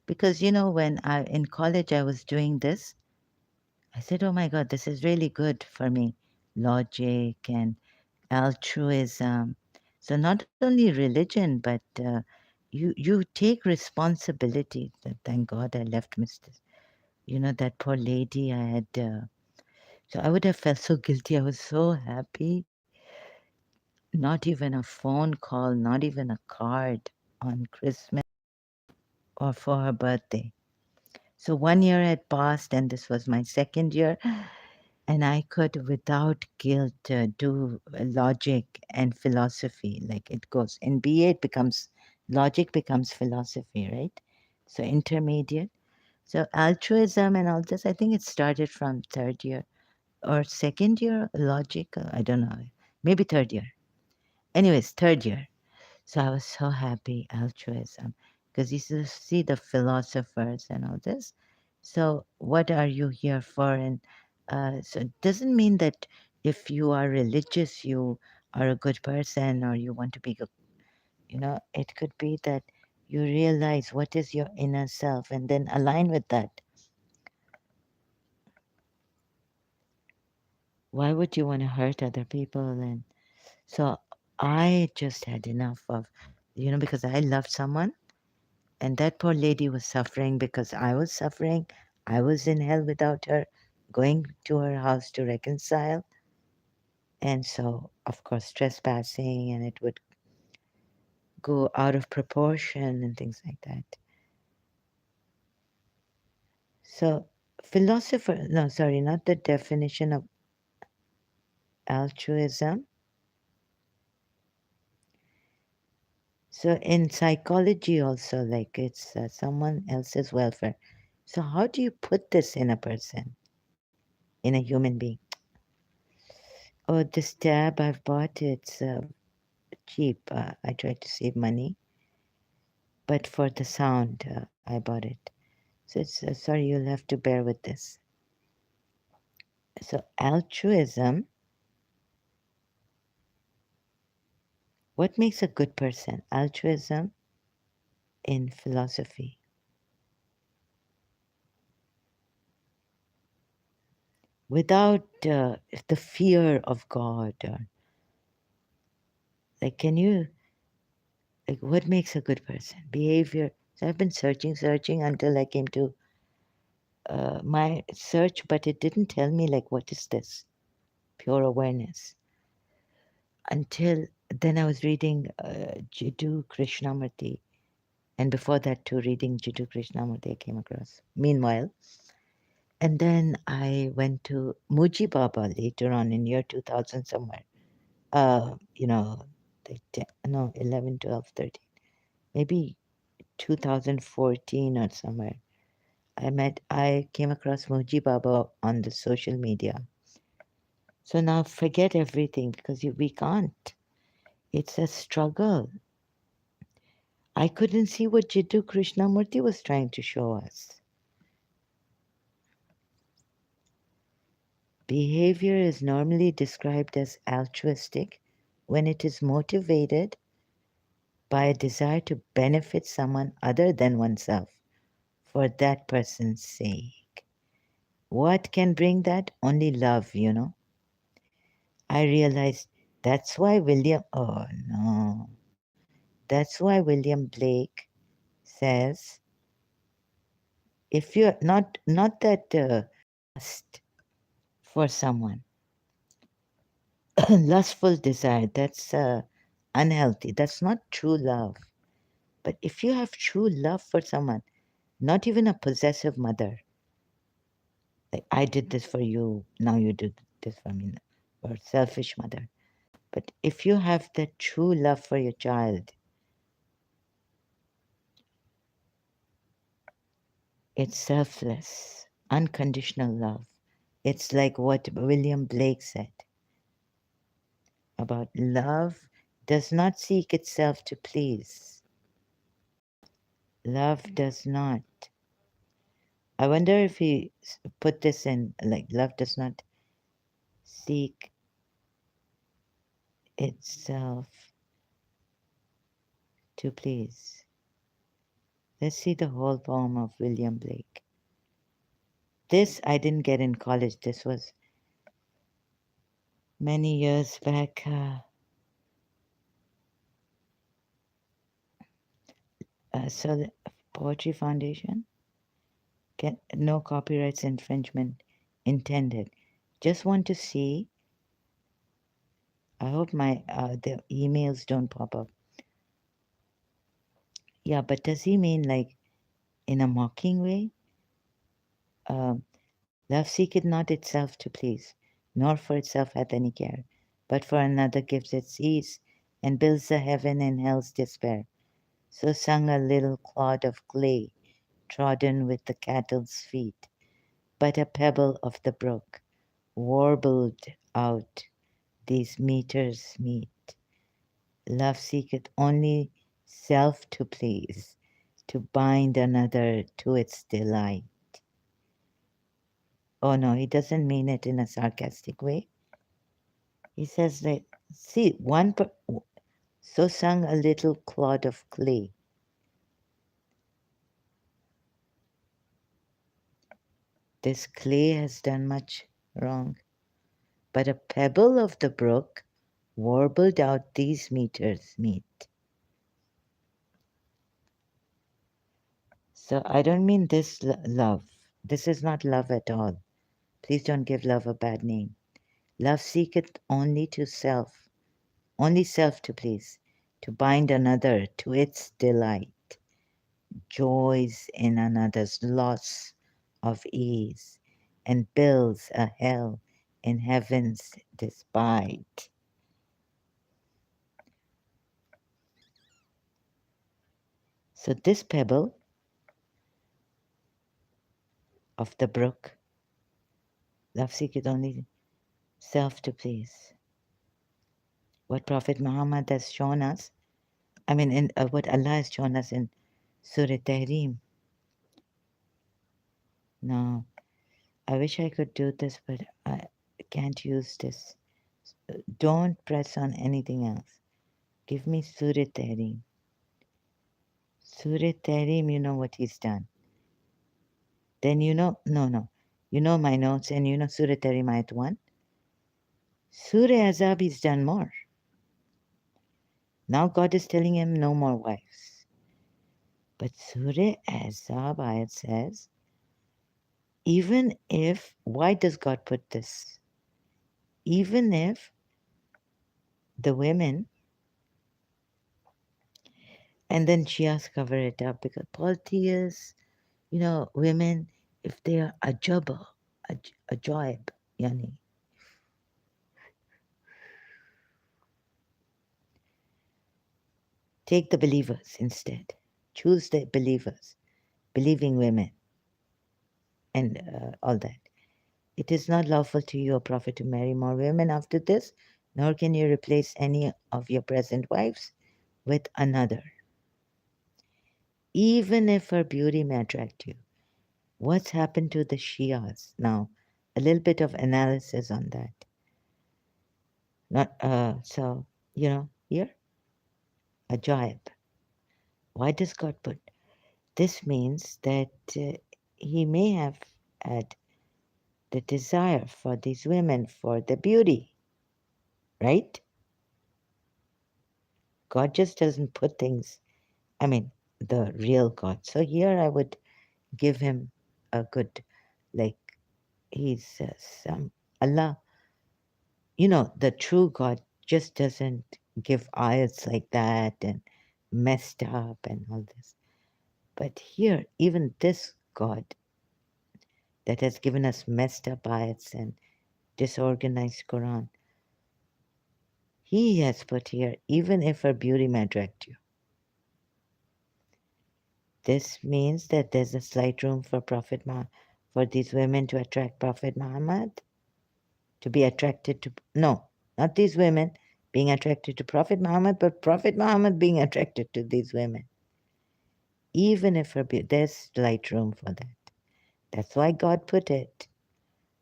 Because when I in college I was doing this, I said, "Oh my God, this is really good for me." Logic and altruism. So not only religion, but you take responsibility. Thank God I left Mr. That poor lady. I had. So I would have felt so guilty. I was so happy. Not even a phone call, not even a card on Christmas or for her birthday. So 1 year had passed, and this was my second year, and I could, without guilt, do logic and philosophy. Like it goes in BA, it becomes logic becomes philosophy, right? So intermediate. So altruism and all this, I think it started from third year or second year. Logic, I don't know, maybe third year. Anyways, third year. So I was so happy, altruism, because you see the philosophers and all this. So what are you here for? And so it doesn't mean that if you are religious, you are a good person or you want to be good. It could be that you realize what is your inner self and then align with that. Why would you want to hurt other people? And so I just had enough of, because I loved someone. And that poor lady was suffering because I was suffering. I was in hell without her, going to her house to reconcile. And so, of course, trespassing, and it would go out of proportion and things like that. So, philosopher, no, sorry, not the definition of altruism. So, in psychology, also, like it's someone else's welfare. So, how do you put this in a person, in a human being? Oh, this tab I've bought, it's cheap. I tried to save money, but for the sound, I bought it. So it's sorry, you'll have to bear with this. So altruism. What makes a good person? Altruism in philosophy. Without the fear of God, or like, can you like what makes a good person? Behavior. So I've been searching until I came to my search, but it didn't tell me like what is this pure awareness. Until then I was reading Jiddu Krishnamurti, and before that too, reading Jiddu Krishnamurti I came across. Meanwhile, and then I went to Muji Baba later on in year 2000 somewhere. Uh, you know, no, 11, 12, 13, maybe 2014 or somewhere. I came across Muji Baba on the social media. So now forget everything because we can't. It's a struggle. I couldn't see what Jiddu Krishnamurti was trying to show us. Behavior is normally described as altruistic when it is motivated by a desire to benefit someone other than oneself for that person's sake. What can bring that? Only love. I realized oh no, that's why William Blake says if you're not that lust for someone, lustful desire, that's unhealthy. That's not true love. But if you have true love for someone, not even a possessive mother, like I did this for you, now you do this for me, or selfish mother. But if you have that true love for your child, it's selfless, unconditional love. It's like what William Blake said about love does not seek itself to please. Love does not. I wonder if he put this in like love does not seek itself. to please. Let's see the whole poem of William Blake. This I didn't get in college. This was many years back. So the Poetry Foundation, no copyrights infringement intended. Just want to see. I hope my the emails don't pop up. Yeah, but does he mean like in a mocking way? Um, Love seeketh not itself to please, nor for itself hath any care, but for another gives its ease, and builds the heaven in hell's despair. So sung a little clod of clay, trodden with the cattle's feet, but a pebble of the brook, warbled out these meters meet. Love seeketh only self to please, to bind another to its delight. Oh no, he doesn't mean it in a sarcastic way. He says that, see, so sung a little clod of clay. This clay has done much wrong, but a pebble of the brook warbled out these meters meet. So I don't mean this love. This is not love at all. Please don't give love a bad name. Love seeketh only to self, only self to please, to bind another to its delight, joys in another's loss of ease, and builds a hell in heaven's despite. So this pebble of the brook, love seeketh only self to please. What Prophet Muhammad has shown us, what Allah has shown us in Surah Tahrim. Now, I wish I could do this, but I can't use this. Don't press on anything else. Give me Surah Tahrim. Surah Tahrim, you know what he's done. Then no. You know my notes and you know Surah Tahrim Ayat 1. Surah Azab, he's done more. Now God is telling him no more wives. But Surah Azab Ayat says, even if, why does God put this? Even if the women, and then Shias cover it up because polytheists, women, if they are a joib, yani, take the believers instead. Choose the believers, believing women, and all that. It is not lawful to you, O Prophet, to marry more women after this, nor can you replace any of your present wives with another, even if her beauty may attract you. What's happened to the Shias? Now, a little bit of analysis on that. Not so here a jibe. Why does God put this? Means that He may have had the desire for these women for the beauty, right? God just doesn't put things. I mean, the real God. So here I would give him a good, like he's some Allah. The true God just doesn't give ayats like that and messed up and all this. But here, even this God that has given us messed up ayats and disorganized Quran, He has put here, even if her beauty may attract you. This means that there's a slight room for for these women to attract Prophet Muhammad, to be attracted to, no, not these women being attracted to Prophet Muhammad, but Prophet Muhammad being attracted to these women. Even if there's slight room for that. That's why God put it.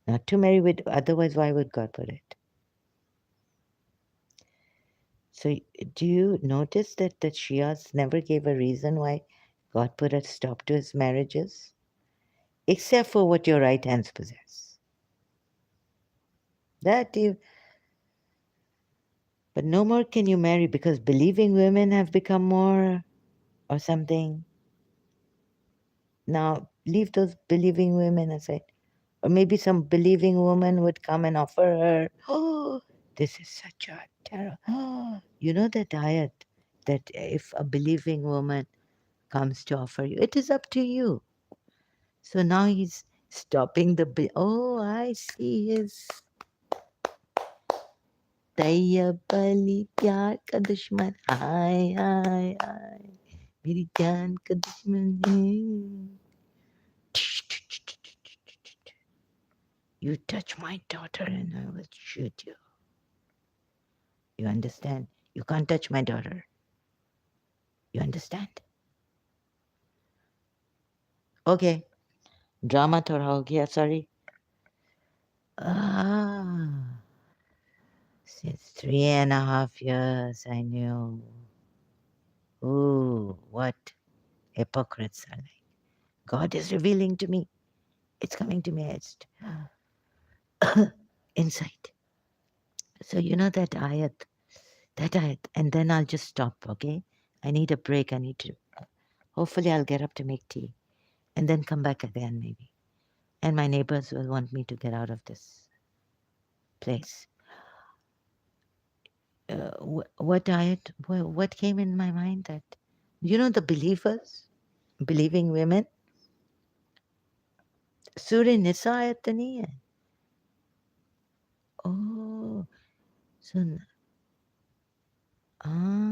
Not to marry with, otherwise, why would God put it? So, do you notice that the Shias never gave a reason why God put a stop to his marriages? Except for what your right hands possess. That you, but no more can you marry because believing women have become more or something. Now, leave those believing women aside. Or maybe some believing woman would come and offer her, oh, this is such a terror. Oh, you know that ayat that if a believing woman comes to offer you, it is up to you. So now he's stopping the. Oh, I see his. Tayyab Ali प्यार का दुश्मन हाय हाय हाय मेरी जान का दुश्मन है you touch my daughter and I will shoot you. You understand? You can't touch my daughter. You understand? Okay. Drama थोड़ा हो गया, sorry. Ah, since 3.5 years I knew. Ooh, what hypocrites are like. God is revealing to me. It's coming to me as insight. So you know that ayat, and then I'll just stop, okay? I need a break. I need to. Hopefully, I'll get up to make tea, and then come back again, maybe. And my neighbors will want me to get out of this place. What ayat? What came in my mind? That you know the believers, believing women. Surah Nisa ayat nahi hai. Oh, so ah.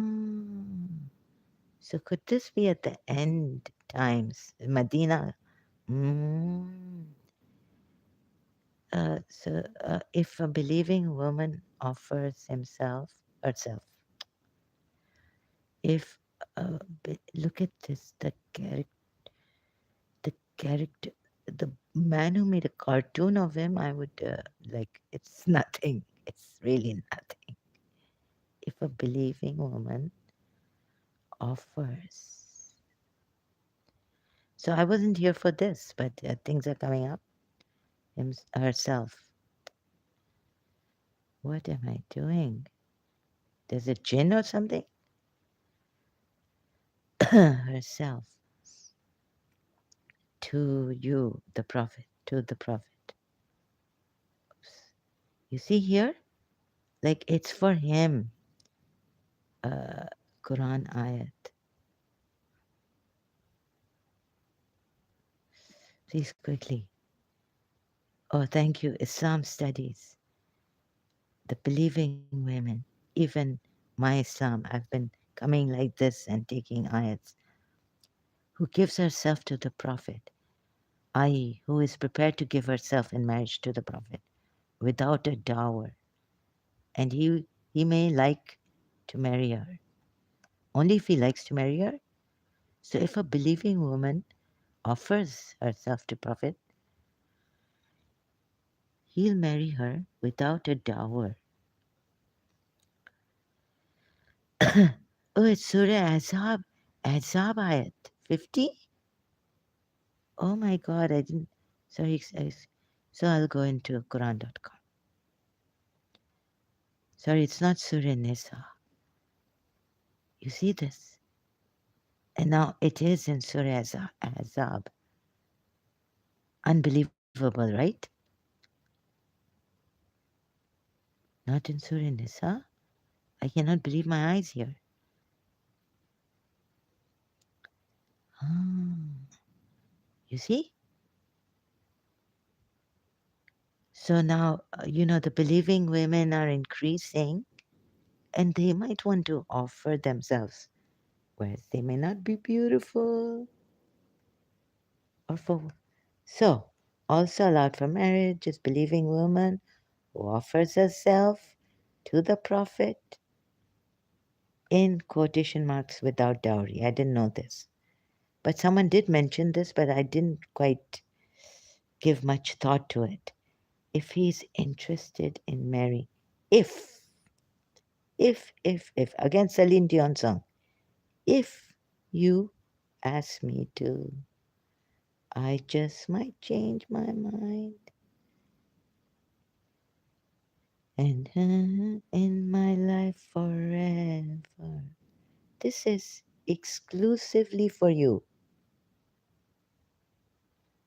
So could this be at the end times, Medina? Mm. So if a believing woman offers herself, if look at this, the character, the man who made a cartoon of him, I would like. It's nothing. It's really nothing. If a believing woman offers, so I wasn't here for this, but things are coming up. Herself. What am I doing? There's a jinn or something? Herself. To you, the Prophet. To the Prophet. You see here? Like it's for him. Uh, Quran ayat. Please quickly. Oh, thank you. Islam studies. The believing women. Even my Islam. I've been coming like this and taking ayats. Who gives herself to the Prophet, i.e., who is prepared to give herself in marriage to the Prophet without a dower, and he may like to marry her. Only if he likes to marry her. So if a believing woman offers herself to Prophet, he'll marry her without a dower. Oh, it's Surah Azab, Azab ayat 50. Oh my God, I didn't. Sorry, so I'll go into Quran.com. Sorry, it's not Surah Nisa. You see this? And now it is in Surah Azab. Unbelievable, right? Not in Surah Nisa. I cannot believe my eyes here. Ah, you see? So now, the believing women are increasing and they might want to offer themselves, whereas they may not be beautiful or for. So, also allowed for marriage is believing woman who offers herself to the Prophet in quotation marks without dowry. I didn't know this. But someone did mention this, but I didn't quite give much thought to it. If he's interested in marrying, if If, again Celine Dion song. If you ask me to, I just might change my mind. And in my life forever. This is exclusively for you,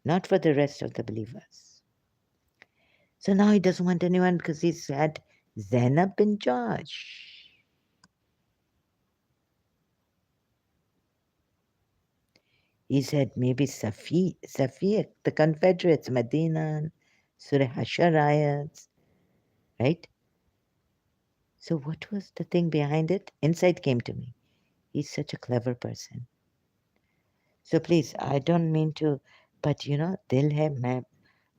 not for the rest of the believers. So now he doesn't want anyone because he's had Zainab bin Josh. He said maybe Safi, the Confederates, Medina, Surah Hashar Ayats, right? So what was the thing behind it? Insight came to me. He's such a clever person. So please, I don't mean to, but they'll have map.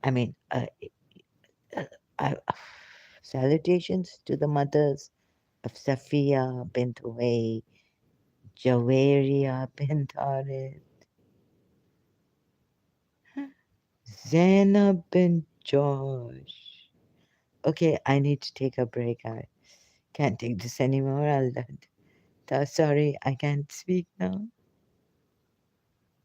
I mean, uh, I, salutations to the mothers of Safiya bint Uway, Jawaria bint Harith, Zainab bint Josh. Okay, I need to take a break. I can't take this anymore. Sorry, I can't speak now.